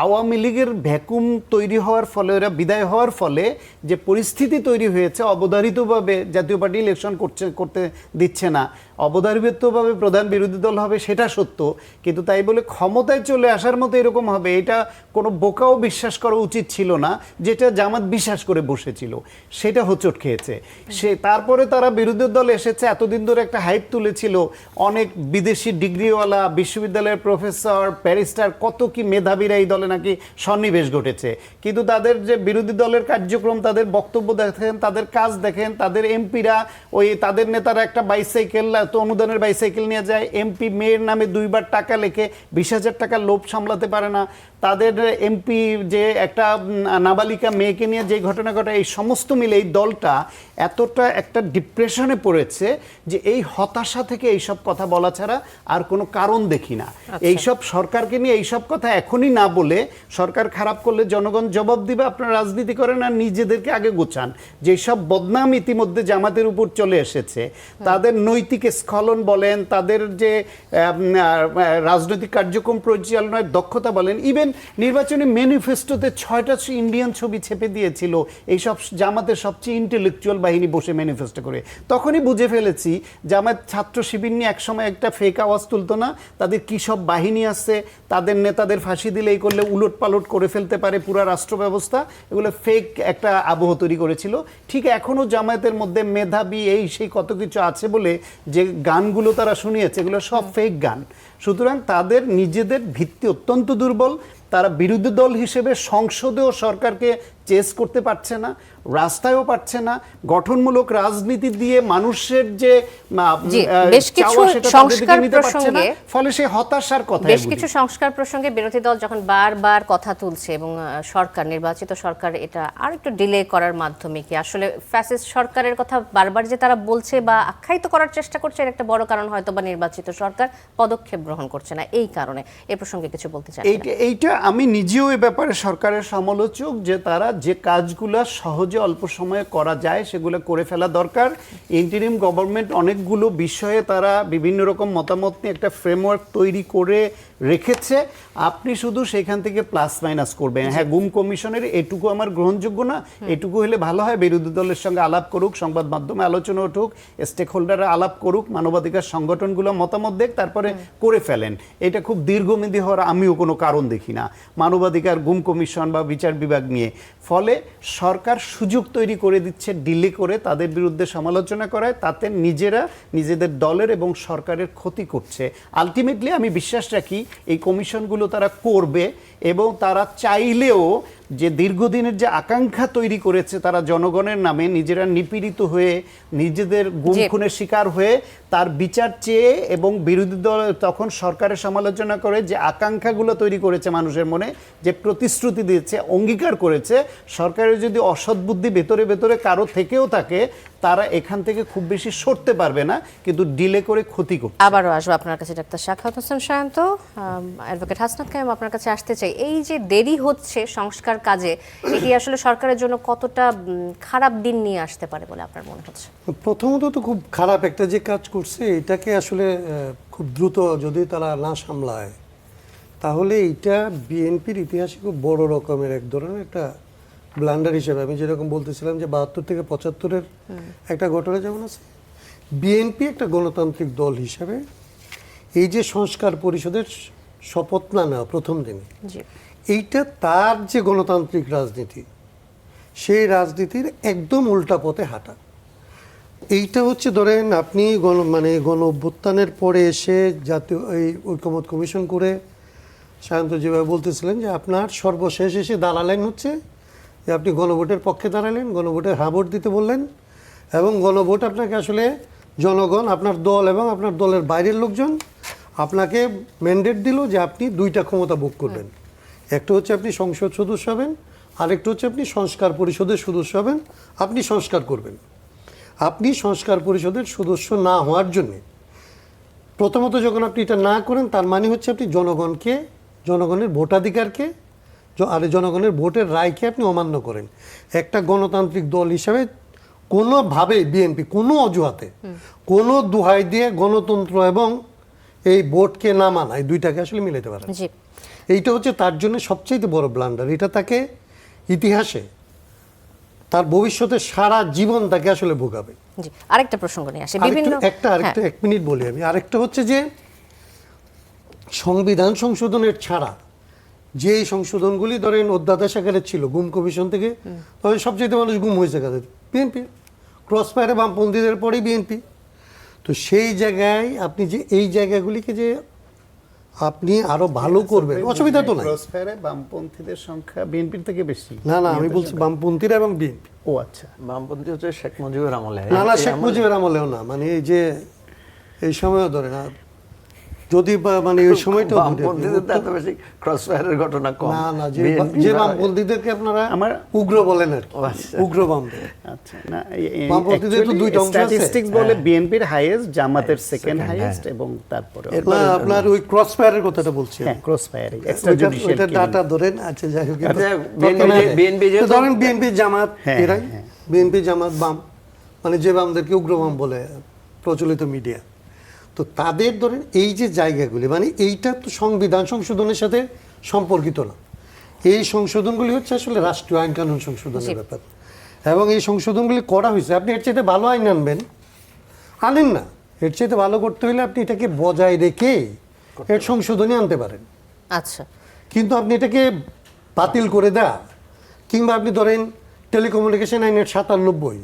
[SPEAKER 2] আওয়ামী লীগের ভ্যাকুম তৈরি হওয়ার ফলে, ওরা বিদায় হওয়ার ফলে যে পরিস্থিতি তৈরি হয়েছে, অবধারিতভাবে জাতীয় পার্টি ইলেকশন করতে দিচ্ছে না, অবধারিতভাবে প্রধান বিরোধী দল হবে সেটা সত্য, কিন্তু তাই বলে ক্ষমতায় চলে আসার মতো এরকম হবে এটা কোনো বোকাও বিশ্বাস করা উচিত ছিল না। যেটা জামাত বিশ্বাস করে বসেছিল সেটা হোঁচট খেয়েছে। তারপরে তারা বিরোধী দল এসেছে, এতদিন ধরে একটা হাইপ তুলেছিল, অনেক বিদেশি ডিগ্রিওয়ালা বিশ্ববিদ্যালয়ের প্রফেসর ব্যারিস্টার কত কি মেধাবীরা এই দলে নাকি সন্নিবেশ ঘটেছে, কিন্তু তাদের যে বিরোধী দলের কার্যক্রম, তাদের বক্তব্য দেখেন, তাদের কাজ দেখেন, তাদের এমপিরা ওই তাদের নেতারা একটা বাইসাইকেল তো অনুদানের বাইসাইকেল নিয়ে যায়, এমপি মেয়ের নামে 2বার টাকা লেখে 20,000 টাকার লোভ সামলাতে পারে না, তাদের এমপি যে একটা নাবালিকা মেয়েকে নিয়ে যে ঘটনা ঘটায়, এই সমস্ত মিলে এই দলটা এতটা একটা ডিপ্রেশনে পড়েছে যে এই হতাশা থেকে এইসব কথা বলা ছাড়া আর কোনো কারণ দেখি না। এইসব সরকারকে নিয়ে এইসব কথা এখনই না বলে, সরকার খারাপ করলে জনগণ জবাব দিবে, আপনারা রাজনীতি করেন আর নিজেদেরকে আগে গোছান। যেসব বদনাম ইতিমধ্যে জামাতের উপর চলে এসেছে, তাদের নৈতিক স্খলন বলেন, তাদের যে রাজনৈতিক কার্যক্রম পরিচালনার দক্ষতা বলেন, ইভেন নির্বাচনী ম্যানিফেস্টোতে 6টা ইন্ডিয়ান ছবি ছেপে দিয়েছিল এইসব জামাতের সবচেয়ে ইন্টেলেকচুয়াল বাহিনী বসে ম্যানিফেস্টো করে। তখনই বুঝে ফেলেছি জামাত ছাত্র শিবির নিয়ে একসময় একটা ফেক আওয়াজ তুলতো না, তাদের কী সব বাহিনী আছে, তাদের নেতাদের ফাঁসি দিলে এই করলে উলট পালট করে ফেলতে পারে পুরো রাষ্ট্র ব্যবস্থা, এগুলো ফেক একটা আবহ তৈরি করেছিল। ঠিক এখনও জামায়াতের মধ্যে মেধাবী এই সেই কত কিছু আছে বলে যে গানগুলো তারা শুনিয়েছে এগুলো সব ফেক গান। সুতরাং তাদের নিজেদের ভিত্তি অত্যন্ত দুর্বল। তারা বিরোধী দল হিসেবে সংসদেও সরকারকে চেস করতে পারছে না, রাস্তায়ও পারছে না, গঠনমূলক রাজনীতি দিয়ে মানুষের যে
[SPEAKER 4] বেশ কিছু সংস্কার প্রসঙ্গে,
[SPEAKER 2] ফলে সেই হতাশার কথা,
[SPEAKER 4] বেশ কিছু সংস্কার প্রসঙ্গে বিরোধী দল যখন বারবার কথা তুলছে এবং সরকার, নির্বাচিত সরকার এটা আর একটু ডিলে করার মাধ্যমে কি আসলে ফ্যাসিস্ট সরকারের কথা বারবার যে তারা বলছে বা আখ্যায়িত করার চেষ্টা করছে, এর একটা বড় কারণ হয়তো বা নির্বাচিত সরকার পদক্ষেপ গ্রহণ করছে না, এই কারণে এই প্রসঙ্গে কিছু বলতে চাই।
[SPEAKER 2] এইটা আমি নিজেও এই ব্যাপারে সরকারের সমালোচক, যে তারা যে কাজগুলো সহজে অল্প সময়ে করা যায় সেগুলো করে ফেলা দরকার। ইন্টারিম গভর্নমেন্ট অনেকগুলো বিষয়ে তারা বিভিন্ন রকম মতামত নিয়ে একটা ফ্রেমওয়ার্ক তৈরি করে রেখেছে, আপনি শুধু সেখান থেকে প্লাস মাইনাস করবেন। হ্যাঁ, গুম কমিশনের এটুকু আমার গ্রহণযোগ্য না, এটুকু হলে ভালো হয়, বিরোধী দলের সঙ্গে আলাপ করুক, সংবাদ মাধ্যমে আলোচনা উঠুক, স্টেক হোল্ডাররা আলাপ করুক, মানবাধিকার সংগঠনগুলো মতামত দেখ, তারপরে করে ফেলেন। এটা খুব দীর্ঘমেয়াদী হওয়ার আমিও কোনো কারণ দেখি না মানবাধিকার, গুম কমিশন বা বিচার বিভাগ নিয়ে। ফলে সরকার সুযোগ তৈরি করে দিচ্ছে ডিলে করে তাদের বিরুদ্ধে সমালোচনা করায়, তাতে নিজেরা নিজেদের দলের এবং সরকারের ক্ষতি করছে। আলটিমেটলি আমি বিশ্বাস রাখি এই কমিশনগুলো তারা করবে, এবং তারা চাইলেও যে দীর্ঘদিনের যে আকাঙ্ক্ষা তৈরি করেছে তারা জনগণের নামে, নিজেরা নিপীড়িত হয়ে নিজেদের গুম খুনের শিকার হয়ে তার বিচার চেয়ে, এবং বিরোধী দল তখন সরকারের সমালোচনা করে যে আকাঙ্ক্ষাগুলো তৈরি করেছে মানুষের মনে, যে প্রতিশ্রুতি দিয়েছে, অঙ্গীকার করেছে, সরকারের যদি অসৎ বুদ্ধি ভেতরে ভেতরে কারো থেকেও থাকে, তারা এখান থেকে খুব বেশি সরতে পারবে না, কিন্তু ডিলে করে ক্ষতি করবে।
[SPEAKER 4] আবারও আসবো আপনার কাছে ডাক্তার সাখাওয়াত হোসেন সায়ন্ত। অ্যাডভোকেট হাসনাত কায়েম আপনার কাছে আসতে চাই, এই যে দেরি হচ্ছে সংস্কার কাজে, এটি আসলে সরকারের জন্য কতটা খারাপ দিন নিয়ে আসতে পারে বলে আপনার মনে হচ্ছে?
[SPEAKER 3] প্রথমত তো খুব খারাপ একটা যে কাজ করছে, এটাকে আসলে খুব দ্রুত যদি তারা না সামলায়, তাহলে এটা বিএনপির ইতিহাসে খুব বড় রকমের এক ধরনের একটা ব্লান্ডার হিসেবে, আমি যেরকম বলতেছিলাম যে 72 থেকে 75-এর একটা ঘটনা যেমন আছে, বিএনপি একটা গণতান্ত্রিক দল হিসেবে এই যে সংস্কার পরিষদের শপথ না নেওয়া প্রথম দিনে, এইটা তার যে গণতান্ত্রিক রাজনীতি, সেই রাজনীতির একদম উল্টা পথে হাঁটা। এইটা হচ্ছে ধরেন আপনি গণ অভ্যুত্থানের পরে এসে জাতীয় এই ঐকমত্য কমিশন করে সায়ন্ত যেভাবে বলতেছিলেন যে আপনার সর্বশেষ এসে দাঁড়ালেন হচ্ছে যে আপনি গণভোটের পক্ষে দাঁড়ালেন, গণভোটের হ্যাঁ ভোট দিতে বললেন, এবং গণভোট আপনাকে আসলে জনগণ, আপনার দল এবং আপনার দলের বাইরের লোকজন আপনাকে ম্যান্ডেট দিল যে আপনি 2টা ক্ষমতা ভোগ করবেন। একটা হচ্ছে আপনি সংসদ সদস্য হবেন, আরেকটা হচ্ছে আপনি সংস্কার পরিষদের সদস্য হবেন, আপনি সংস্কার করবেন। আপনি সংস্কার পরিষদের সদস্য না হওয়ার জন্যে প্রথমত যখন আপনি এটা না করেন তার মানে হচ্ছে আপনি জনগণের ভোটাধিকারকে আর জনগণের ভোটের রায়কে আপনি অমান্য করেন। একটা গণতান্ত্রিক দল হিসাবে কোনোভাবে বিএনপি কোনো অজুহাতে কোনো দোহাই দিয়ে গণতন্ত্র এবং এই ভোটকে না মানা, এই দুইটাকে আসলে মিলাতে পারে।
[SPEAKER 4] জি
[SPEAKER 3] এইটা হচ্ছে তার জন্য সবচেয়ে বড় ব্লান্ডার। এটা তাকে ইতিহাসে তার ভবিষ্যতে সারা জীবন তাকে আসলে ভোগাবে।
[SPEAKER 4] জি আরেকটা প্রসঙ্গ নিয়ে আসে বিভিন্ন
[SPEAKER 3] আরেকটা 1 মিনিট বলি আমি। আরেকটা হচ্ছে যে সংবিধান সংশোধনের ছাড়া যে সংশোধনগুলি ধরেন অধ্যাদেশ আকারে ছিল গুম কমিশন থেকে, তবে সবচেয়ে মানুষ গুম হয়েছে কাদের? বিএনপি। ক্রস ফায়ারে বামপন্থীদের পরেই বিএনপি। তো সেই জায়গায় আপনি যে এই জায়গাগুলিকে যে আপনি আরো ভালো করবেন, অসুবিধা তো নাই।
[SPEAKER 2] ক্রসফায়ারে বামপন্থীদের সংখ্যা বিএনপির থেকে বেশি।
[SPEAKER 3] না আমি বলছি বামপন্থীরা এবং বিএনপি।
[SPEAKER 2] ও আচ্ছা,
[SPEAKER 1] বামপন্থী হচ্ছে শেখ মুজিবের আমলে।
[SPEAKER 3] না শেখ মুজিবের আমলেও না, মানে এই যে এই সময়ও ধরে না, যদি মানে ওই সময়টা
[SPEAKER 1] বামপন্থীদের তো এত বেশি ক্রসফায়ারের ঘটনা কম।
[SPEAKER 3] না যে বামপন্থীদেরকে আপনারা উগ্র বলেন আর কি, উগ্র বামদের।
[SPEAKER 2] আচ্ছা, না
[SPEAKER 3] বামপন্থীদের তো দুইটা অংশ আছে।
[SPEAKER 2] স্ট্যাটিস্টিক্স বলে বিএনপির হাইয়েস্ট, জামাতের সেকেন্ড হাইয়েস্ট, এবং তারপরে
[SPEAKER 3] আপনার ওই ক্রসফায়ারের কথাটা বলছি।
[SPEAKER 2] হ্যাঁ, ক্রসফায়ারিং এক্সট্রা জুডিশিয়াল
[SPEAKER 3] এটা ডাটা ধরেন। আচ্ছা যাই হোক,
[SPEAKER 1] বিএনপি যে
[SPEAKER 3] ধরেন বিএনপি জামাত, এরাই বিএনপি জামাত বাম, মানে যে বামদেরকে উগ্রবাম বলে প্রচলিত মিডিয়া। তো তাদের ধরেন এই যে জায়গাগুলি, মানে এইটা তো সংবিধান সংশোধনের সাথে সম্পর্কিত না। এই সংশোধনগুলি হচ্ছে আসলে রাষ্ট্রীয় আইন কানুন সংশোধনের ব্যাপার, এবং এই সংশোধনগুলি করা হয়েছে। আপনি এর চাইতে ভালো আইন আনেন না। এর চাইতে ভালো করতে হলে আপনি এটাকে বজায় রেখে এর সংশোধনী আনতে পারেন।
[SPEAKER 4] আচ্ছা,
[SPEAKER 3] কিন্তু আপনি এটাকে বাতিল করে দেয়া, কিংবা আপনি ধরেন টেলিকমিউনিকেশন আইনের 97,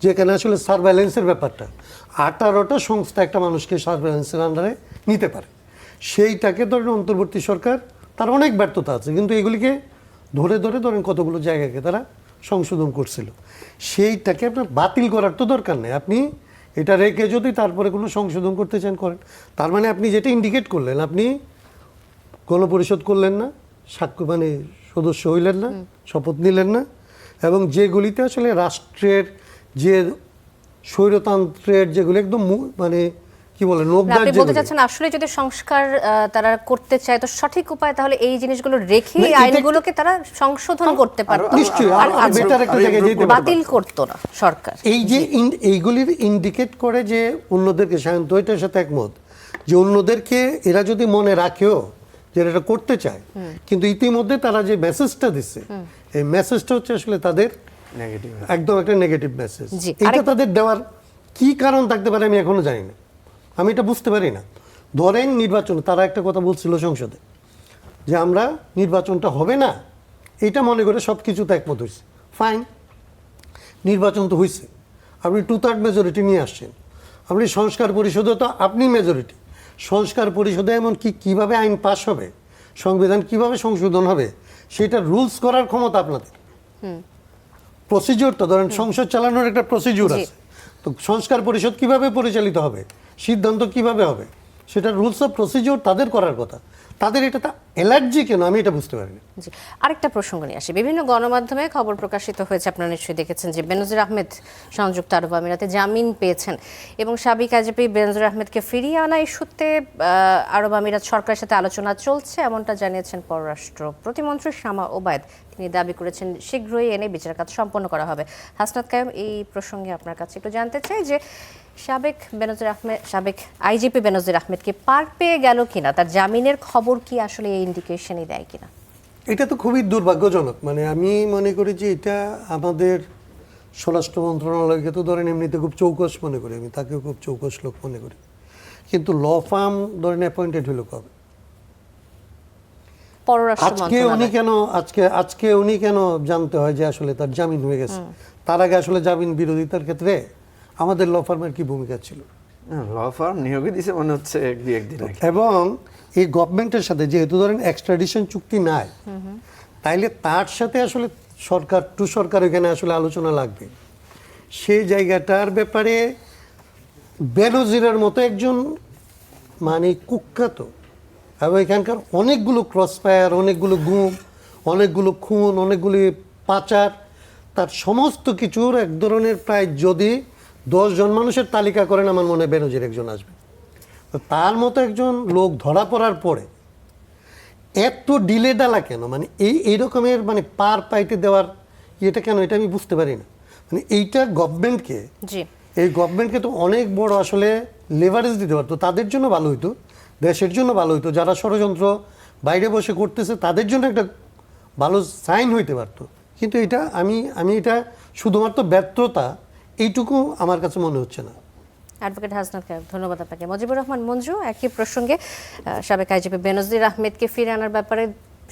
[SPEAKER 3] যেখানে আসলে সার্ভেলেন্সের ব্যাপারটা 18টা সংস্থা একটা মানুষকে সার্ভেলেন্সের আন্ডারে নিতে পারে, সেইটাকে ধরেন অন্তর্বর্তী সরকার তার অনেক ব্যর্থতা আছে, কিন্তু এগুলিকে ধরেন কতগুলো জায়গাকে তারা সংশোধন করছিল। সেইটাকে আপনার বাতিল করার তো দরকার নেই। আপনি এটা রেখে যদি তারপরে কোনো সংশোধন করতে চান করেন। তার মানে আপনি যেটা ইন্ডিকেট করলেন, আপনি গণপরিষদ করলেন না, সাক্ষ্য মানে সদস্য হইলেন না, শপথ নিলেন না, এবং যেগুলিতে আসলে রাষ্ট্রের যে স্বৈরতন্ত্রের যেগুলো একদম মানে কি বলে নোকদার,
[SPEAKER 4] আপনি বলতে চাচ্ছেন আসলে যদি সংস্কার তারা করতে চায় তো সঠিক উপায় তাহলে এই জিনিসগুলো রেখে আইনগুলোকে তারা সংশোধন করতে পারত,
[SPEAKER 3] নিশ্চয়ই বেটার একটা জায়গায় যেতে পারত,
[SPEAKER 4] বাতিল করতো না সরকার।
[SPEAKER 3] এই যে এইগুলির ইন্ডিকেট করে যে অন্যদেরকে, শান্ত এটার সাথে একমত যে অন্যদেরকে এরা যদি মনে রাখেও যে এটা করতে চায়, কিন্তু ইতিমধ্যে তারা যে মেসেজটা দিচ্ছে, এই মেসেজটা হচ্ছে আসলে তাদের
[SPEAKER 1] নেগেটিভ,
[SPEAKER 3] একদম একটা নেগেটিভ মেসেজ।
[SPEAKER 4] জি,
[SPEAKER 3] এটা তাদের দেওয়ার কি কারণ থাকতে পারে আমি এখনো জানি না, আমি এটা বুঝতে পারি না। ধরেন নির্বাচন, তারা একটা কথা বলছিল সংসদে যে আমরা নির্বাচনটা হবে না, এটা মনে করে সব কিছুতে একমত হয়েছে, ফাইন, নির্বাচন তো হয়েছে, আপনি 2/3 মেজরিটি নিয়ে আসছেন, আপনি সংস্কার পরিষদে তো আপনি মেজরিটি, সংস্কার পরিষদে এমন কিভাবে আইন পাস হবে, সংবিধান কিভাবে সংশোধন হবে, সেটা রুলস করার ক্ষমতা আপনাদের। প্রসিডিউর তো ধরেন সংসদ চালানোর একটা প্রসিডিউর আছে, তো সংস্কার পরিষদ কিভাবে পরিচালিত হবে, সিদ্ধান্ত কিভাবে হবে, সেটা রুলস অফ প্রসিডিউর তাদের করার কথা। তাদের এটা অ্যালার্জি কেন আমি এটা বুঝতে পারি না।
[SPEAKER 4] জি, আরেকটা প্রসঙ্গ নিয়ে আসি। বিভিন্ন গণমাধ্যমে খবর প্রকাশিত হয়েছে, আপনারা নিশ্চয়ই দেখেছেন, যে বেনজির আহমেদ সংযুক্ত আরব আমিরাতে জামিন পেয়েছেন এবং সাবেক আইজিপি বেনজির আহমেদকে ফিরিয়ে আনা ইস্যুতে আরব আমিরাত সরকারের সাথে আলোচনা চলছে, এমনটা জানিয়েছেন পররাষ্ট্র প্রতিমন্ত্রী শামা ওবায়দ। তিনি দাবি করেছেন শীঘ্রই এনে বিচার কাজ সম্পন্ন করা হবে। হাসনাত কায়ুম, এই প্রসঙ্গে আপনার কাছে একটু জানতে চাই যে সাবেক আইজিপি বেনজির আহমেদকে পার পেয়ে গেল কিনা, তার জামিনের খবর কি আসলে এই ইন্ডিকেশনই দেয় কিনা?
[SPEAKER 3] এটা তো খুবই দুর্ভাগ্যজনক। মানে আমি মনে করি যে এটা আমাদের স্বরাষ্ট্র মন্ত্রণালয়কে তো ধরেন এমনিতে খুব চৌকস মনে করি, আমি তাকেও খুব চৌকস লোক মনে করি, কিন্তু ল ফার্ম ধরেন অ্যাপয়েন্টেড হলো কবে? আজকে উনি কেন জানতে হয় যে আসলে তার জামিন হয়ে গেছে? তার আগে আসলে জামিন বিরোধিতার ক্ষেত্রে আমাদের ল ফার্মের কি ভূমিকা ছিল?
[SPEAKER 1] ল ফার্ম নিয়োগই দিছে মনে হচ্ছে একদিন আগে।
[SPEAKER 3] এবং এই গভর্নমেন্টের সাথে যেহেতু ধরেন এক্সট্রাডিশন চুক্তি নাই, তাইলে তার সাথে আসলে সরকার এখানে আসলে আলোচনা লাগবে। সেই জায়গাটার ব্যাপারে বেনজিরের মতো একজন মানে কুখ্যাত, এবং এখানকার অনেকগুলো ক্রসফায়ার, অনেকগুলো গুম, অনেকগুলো খুন, অনেকগুলি পাচার, তার সমস্ত কিছুর এক ধরনের প্রায় যদি 10 জন মানুষের তালিকা করেন, আমার মনে হয় বেনজির একজন আসবে। তো তার মতো একজন লোক ধরা পড়ার পরে এত ডিলে ডালা কেন, মানে এই রকমের মানে পার পাইতে দেওয়ার এটা কেন, এটা আমি বুঝতে পারি না। মানে এইটা গভর্নমেন্টকে,
[SPEAKER 4] জি
[SPEAKER 3] এই গভর্নমেন্টকে তো অনেক বড় আসলে লেভারেজ দিতে পারতো, তাদের জন্য ভালো হইতো, দেশের জন্য ভালো হইতো, যারা ষড়যন্ত্র বাইরে বসে করতেছে তাদের জন্য একটা ভালো সাইন হইতে পারতো। কিন্তু এটা আমি এটা শুধুমাত্র ব্যর্থতা এইটুকু আমার কাছে মনে হচ্ছে না।
[SPEAKER 4] অ্যাডভোকেট হাসনাত খান, ধন্যবাদ আপনাকে। মুজিবুর রহমান মঞ্জু, একই প্রসঙ্গে সাবেক আইজিপি বেনজির আহমেদকে ফিরে আনার ব্যাপারে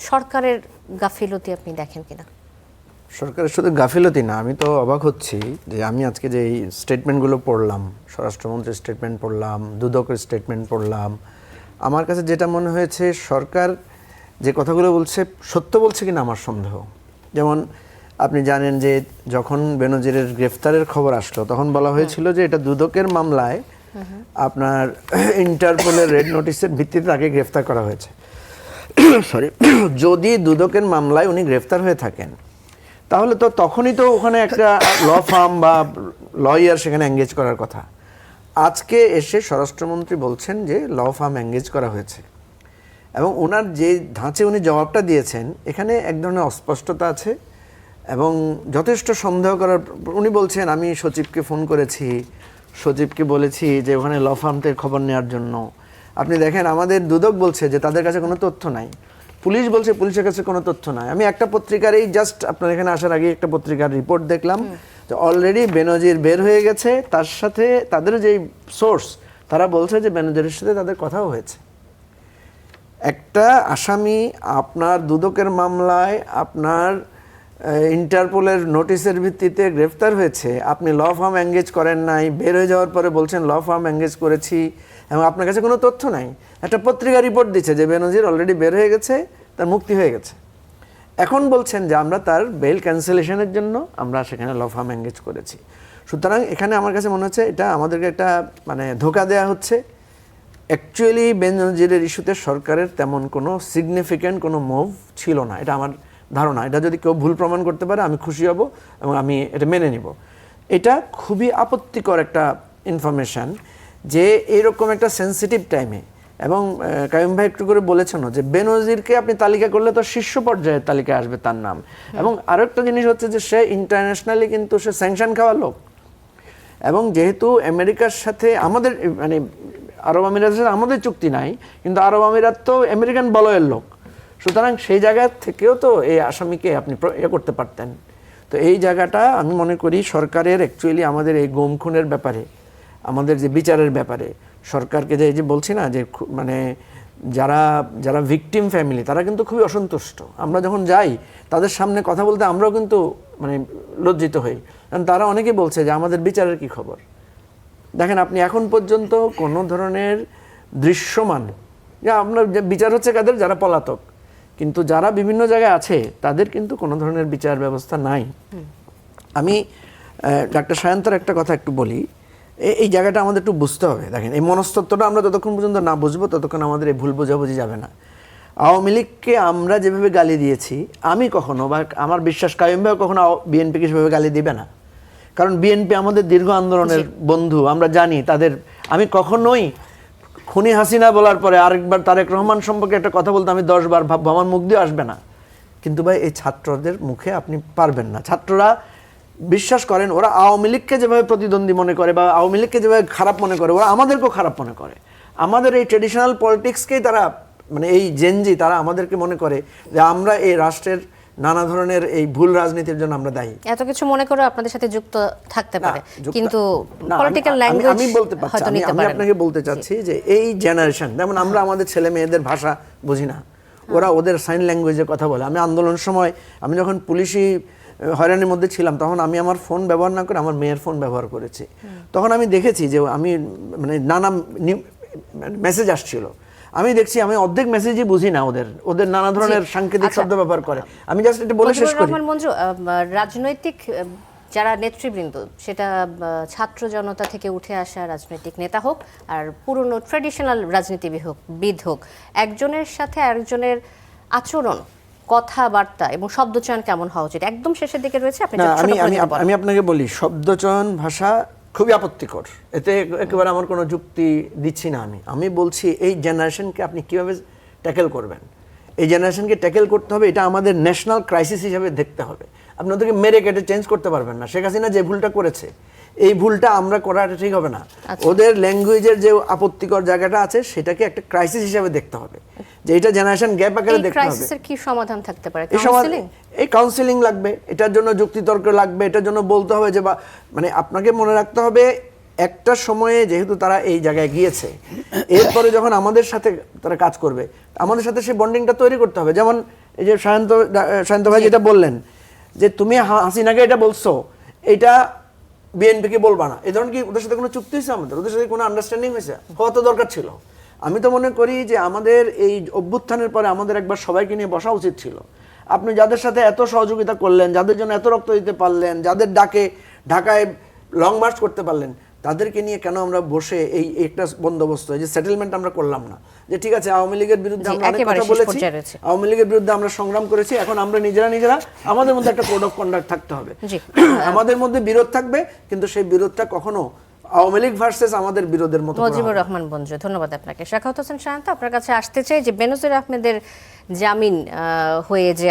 [SPEAKER 4] সরকারের গাফিলতি আপনি দেখেন কিনা?
[SPEAKER 1] সরকারের শুধু গাফিলতি না, আমি তো অবাক হচ্ছি যে আমি আজকে যে এই স্টেটমেন্টগুলো পড়লাম, স্বরাষ্ট্রমন্ত্রীর স্টেটমেন্ট পড়লাম, দুদকের স্টেটমেন্ট পড়লাম, আমার কাছে যেটা মনে হয়েছে সরকার যে কথাগুলো বলছে সত্য বলছে কিনা আমার সন্দেহ। যেমন আপনি জানেন যে যখন বেনজিরের গ্রেফতারের খবর আসলো তখন বলা হয়েছিল যে এটা দুদকের মামলায় আপনার ইন্টারপোলের রেড নোটিশের ভিত্তিতে তাকে গ্রেফতার করা হয়েছে। সরি, যদি দুদকের মামলায় উনি গ্রেফতার হয়ে থাকেন তাহলে তো তখনই তো ওখানে একটা ল ফার্ম বা লয়ার সেখানে এঙ্গেজ করার কথা। আজকে এসে স্বরাষ্ট্রমন্ত্রী বলছেন যে ল ফার্ম এঙ্গেজ করা হয়েছে, এবং ওনার যে ধাঁচে উনি জবাবটা দিয়েছেন এখানে এক ধরনের অস্পষ্টতা আছে এবং যথেষ্ট সন্দেহ করার। উনি বলছেন আমি সচিবকে ফোন করেছি, সচিবকে বলেছি যে ওখানে ল ফার্মদের খবর নেওয়ার জন্য। আপনি দেখেন আমাদের দুদক বলছে যে তাদের কাছে কোনো তথ্য নাই, পুলিশ বলছে পুলিশের কাছে কোনো তথ্য নাই। আমি একটা পত্রিকার এই জাস্ট আপনার এখানে আসার আগে একটা পত্রিকার রিপোর্ট দেখলাম যে অলরেডি বেনজির বের হয়ে গেছে, তার সাথে তাদের যেই সোর্স তারা বলছে যে বেনজিরের সাথে তাদের কথাও হয়েছে। একটা আসামি আপনার দুদকের মামলায় আপনার ইন্টারপোলের নোটিশের ভিত্তিতে গ্রেফতার হয়েছে, আপনি ল ফার্ম এঙ্গেজ করেন নাই, বের হয়ে যাওয়ার পরে বলছেন ল ফার্ম এঙ্গেজ করেছি, এবং আপনার কাছে কোনো তথ্য নাই। একটা পত্রিকা রিপোর্ট দিচ্ছে যে বেনজির অলরেডি বের হয়ে গেছে, তার মুক্তি হয়ে গেছে। এখন বলছেন যে আমরা তার বেল ক্যান্সেলেশনের জন্য আমরা সেখানে ল ফার্ম এঙ্গেজ করেছি। সুতরাং এখানে আমার কাছে মনে হচ্ছে এটা আমাদেরকে একটা মানে ধোঁকা দেওয়া হচ্ছে। অ্যাকচুয়ালি বেনজিরের ইস্যুতে সরকারের তেমন কোনো সিগনিফিক্যান্ট কোনো মুভ ছিল না, এটা আমার ধারণা। এটা যদি কেউ ভুল প্রমাণ করতে পারে আমি খুশি হব এবং আমি এটা মেনে নিব। এটা খুবই আপত্তিকর একটা ইনফরমেশান যে এইরকম একটা সেন্সিটিভ টাইমে, এবং কাইয়ুম ভাই একটু করে বলেছেন যে বেনজিরকে আপনি তালিকা করলে তো শীর্ষ পর্যায়ের তালিকায় আসবে তার নাম। এবং আরও একটা জিনিস হচ্ছে যে সে ইন্টারন্যাশনালি কিন্তু সে স্যাংশন খাওয়া লোক, এবং যেহেতু আমেরিকার সাথে আমাদের মানে আরব আমিরাতের সাথে আমাদের চুক্তি নাই, কিন্তু আরব আমিরাত তো আমেরিকান বলয়ের লোক, সুতরাং সেই জায়গা থেকেও তো এই আসামিকে আপনি করতে পারতেন। তো এই জায়গাটা আমি মনে করি সরকারের অ্যাকচুয়ালি আমাদের এই গুম খুনের ব্যাপারে, আমাদের যে বিচারের ব্যাপারে সরকারকে যে এই যে বলছি না যে মানে যারা যারা ভিকটিম ফ্যামিলি তারা কিন্তু খুবই অসন্তুষ্ট। আমরা যখন যাই তাদের সামনে কথা বলতে আমরাও কিন্তু মানে লজ্জিত হই, কারণ তারা অনেকে বলছে যে আমাদের বিচারের কি খবর। দেখেন আপনি এখন পর্যন্ত কোনো ধরনের দৃশ্যমান যে আপনার বিচার হচ্ছে কাদের, যারা পলাতক, কিন্তু যারা বিভিন্ন জায়গায় আছে তাদের কিন্তু কোনো ধরনের বিচার ব্যবস্থা নাই। আমি ডাক্তার সায়ন্তর একটা কথা একটু বলি, এই জায়গাটা আমাদের একটু বুঝতে হবে। দেখেন এই মনস্তত্ত্বটা আমরা যতক্ষণ পর্যন্ত না বুঝবো ততক্ষণ আমাদের এই ভুল বোঝাবুঝি যাবে না। আওয়ামী লীগকে আমরা যেভাবে গালি দিয়েছি, আমি কখনো বা আমার বিশ্বাস কাইয়ুম ভাই কখনো বিএনপিকে সেভাবে গালি দিবে না, কারণ বিএনপি আমাদের দীর্ঘ আন্দোলনের বন্ধু, আমরা জানি তাদের। আমি কখনোই খুনি হাসিনা বলার পরে আরেকবার তারেক রহমান সম্পর্কে একটা কথা বলতে আমি 10 বার ভাববো, আমার মুখ দিয়ে আসবে না। কিন্তু ভাই এই ছাত্রদের মুখে আপনি পারবেন না। ছাত্ররা বিশ্বাস করেন, ওরা আওয়ামী লীগকে যেভাবে প্রতিদ্বন্দ্বী মনে করে বা আওয়ামী লীগকে যেভাবে খারাপ মনে করে, ওরা আমাদেরকেও খারাপ মনে করে। আমাদের এই ট্রেডিশনাল পলিটিক্সকেই তারা মানে এই জেনজি তারা আমাদেরকে মনে করে যে আমরা এই রাষ্ট্রের নানা ধরনের এই ভুল রাজনীতির জন্য আমরা দায়ী।
[SPEAKER 4] এত কিছু মনে করে আপনাদের সাথে যুক্ত থাকতে পারে, কিন্তু পলিটিক্যাল ল্যাঙ্গুয়েজ
[SPEAKER 1] আমি বলতে পারছি, আমি আপনাকে বলতে চাচ্ছি যে এই জেনারেশন, যেমন আমরা আমাদের ছেলে মেয়েদের ভাষা বুঝি না, ওরা ওদের সাইন ল্যাঙ্গুয়েজে কথা বলে। আমি আন্দোলনের সময় আমি যখন পুলিশি হয়রানির মধ্যে ছিলাম তখন আমি আমার ফোন ব্যবহার না করে আমার মেয়ের ফোন ব্যবহার করেছি। তখন আমি দেখেছি যে আমি মানে নানা মেসেজ আসছিল, আমি দেখছি আমি অর্ধেক মেসেজই বুঝি না, ওদের নানা ধরনের সাংকেতিক শব্দ ব্যবহার করে। আমি জাস্ট এটা বলে শেষ করি।
[SPEAKER 4] মঞ্জু, রাজনৈতিক যারা নেতৃবৃন্দ, সেটা ছাত্র জনতা থেকে উঠে আসা রাজনৈতিক নেতা হোক আর পুরনো ট্র্যাডিশনাল রাজনীতিবিদ হোক, একজনের সাথে আরেকজনের আচরণ, কথাবার্তা এবং শব্দচয়ন কেমন হওয়া উচিত? একদম শেষের দিকে রয়েছে, আপনি
[SPEAKER 1] আমি আপনাকে বলি শব্দচয়ন ভাষা খুবই আপত্তিকর। এতে একেবারে আমার কোনো যুক্তি দিচ্ছি না। আমি বলছি এই জেনারেশনকে আপনি কিভাবে ট্যাকেল করবেন, এই জেনারেশনকে ট্যাকেল করতে হবে, এটা আমাদের ন্যাশনাল ক্রাইসিস হিসেবে দেখতে হবে। আপনি ওদেরকে মেরে কেটে চেঞ্জ করতে পারবেন না। শেখ হাসিনা যে ভুলটা করেছে এই ভুলটা আমরা করাটা ঠিক হবে না। ওদের ল্যাঙ্গুয়েজের যে আপত্তিকর জায়গাটা আছে সেটাকে একটা ক্রাইসিস হিসেবে দেখতে হবে, যে এটা জেনারেশন গ্যাপ আকারে দেখতে হবে।
[SPEAKER 4] ক্রাইসিসের কি সমাধান থাকতে পারে?
[SPEAKER 1] এই কাউন্সিলিং লাগবে, এটার জন্য যুক্তিতর্ক লাগবে, এটার জন্য বলতে হবে যে মানে আপনাকে মনে রাখতে হবে একটা সময়ে যেহেতু তারা এই জায়গায় গিয়েছে, এরপরে যখন আমাদের সাথে তারা কাজ করবে আমাদের সাথে সেই বন্ডিংটা তৈরি করতে হবে। যেমন এই যে শান্ত ভাই যেটা বললেন যে তুমি হাসিনাকে এটা বলছো, এটা বিএনপিকে বলবা না, এই ধরনের কি ওদের সাথে কোনো চুক্তি হয়েছে? ওদের সাথে কোনো আন্ডারস্ট্যান্ডিং হয়েছে? হওয়া তো দরকার ছিল। আমি তো মনে করি যে আমাদের এই অভ্যুত্থানের পরে আমাদের একবার সবাইকে নিয়ে বসা উচিত ছিল। আপনি যাদের সাথে এত সহযোগিতা করলেন, যাদের জন্য এত রক্ত দিতে পারলেন, যাদের ডাকে ঢাকায় লং মার্চ করতে পারলেন, তাদেরকে নিয়ে কেন আমরা বসে এই একটা বন্দোবস্ত, এই যে সেটেলমেন্ট আমরা করলাম না? যে ঠিক আছে আওয়ামী লীগের বিরুদ্ধে আমরা অনেক কথা বলেছি, আওয়ামী লীগের বিরুদ্ধে আমরা সংগ্রাম করেছি, এখন আমরা নিজেরা আমাদের মধ্যে একটা কোড অফ কন্ডাক্ট থাকতে হবে। আমাদের মধ্যে বিরোধ থাকবে, কিন্তু সেই বিরোধটা কখনো আওয়ামী লীগ ভার্সেস আমাদের বিরোধের মতো।
[SPEAKER 4] মজিবুর রহমান মঞ্জু, ধন্যবাদ আপনাকে। শাখাওয়াত হোসেন শান্ত, আপনার কাছে আসতে চাই যে বেনজির আহমেদের জামিন হয়ে যে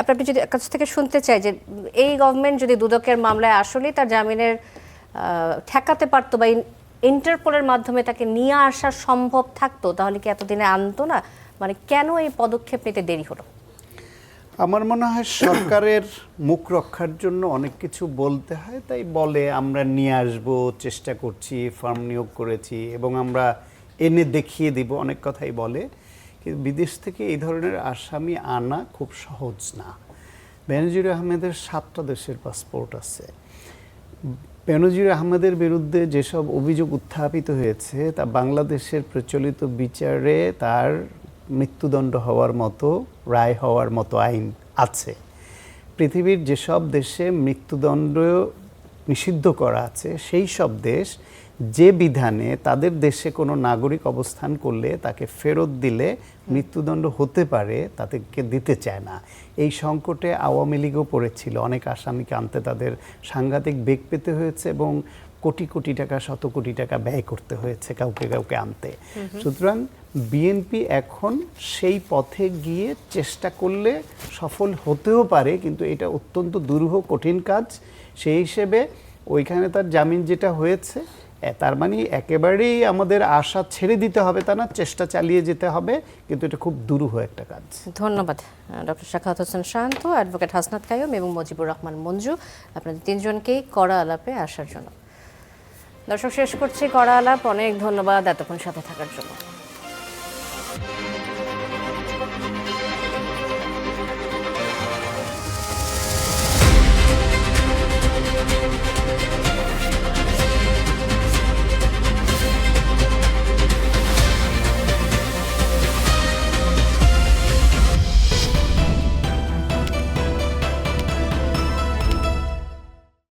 [SPEAKER 4] আপনি যদি কাছ থেকে শুনতে চাই যে এই গভর্নমেন্ট যদি দুদকের মামলায় আসলেই তার জামিনের ঠেকাতে পারতো বা ইন্টারপোলের মাধ্যমে তাকে নিয়ে আসা সম্ভব থাকতো, তাহলে কি এতদিনে আনতো না? মানে কেন এই পদক্ষেপ নিতে দেরি হলো?
[SPEAKER 2] আমার মনে হয় সরকারের মুখ রক্ষার জন্য অনেক কিছু বলতে হয়, তাই বলে আমরা নিয়ে আসব, চেষ্টা করছি, ফার্ম নিয়োগ করেছি এবং আমরা এনে দেখিয়ে দিব, অনেক কথাই বলে। কিন্তু বিদেশ থেকে এই ধরনের আসামি আনা খুব সহজ না। বেনজির আহমেদের 7টা দেশের পাসপোর্ট আছে। বেনজির আহমেদের বিরুদ্ধে যেসব অভিযোগ উত্থাপিত হয়েছে তা বাংলাদেশের প্রচলিত বিচারে তার মৃত্যুদণ্ড হওয়ার মতো, রায় হওয়ার মতো আইন আছে। পৃথিবীর যেসব দেশে মৃত্যুদণ্ড নিষিদ্ধ করা আছে সেই সব দেশ যে বিধানে তাদের দেশে কোনো নাগরিক অবস্থান করলে তাকে ফেরত দিলে মৃত্যুদণ্ড হতে পারে তাদেরকে দিতে চায় না। এই সংকটে আওয়ামী লীগও পড়েছিল, অনেক আসামিকে আনতে তাদের সাংঘাতিক বেগ পেতে হয়েছে এবং কোটি কোটি টাকা, শত কোটি টাকা ব্যয় করতে হয়েছে কাউকে আনতে। সুতরাং বিএনপি এখন সেই পথে গিয়ে চেষ্টা করলে সফল হতেও পারে, কিন্তু এটা অত্যন্ত দুরূহ কঠিন কাজ। সেই হিসেবে ওইখানে তার জামিন যেটা হয়েছে, তার মানে একেবারেই আমাদের আশা ছেড়ে দিতে হবে তা না, চেষ্টা চালিয়ে যেতে হবে, কিন্তু এটা খুব দুরূহ একটা কাজ।
[SPEAKER 4] ধন্যবাদ ডক্টর শাখাওয়াত হোসেন শান্ত, অ্যাডভোকেট হাসনাত কাইয়ুম এবং মজিবুর রহমান মঞ্জু, আপনাদের তিনজনকেই কড়া আলাপে আসার জন্য। দর্শক, শেষ করছি কড়া আলাপ। অনেক ধন্যবাদ এতক্ষণ সাথে থাকার জন্য।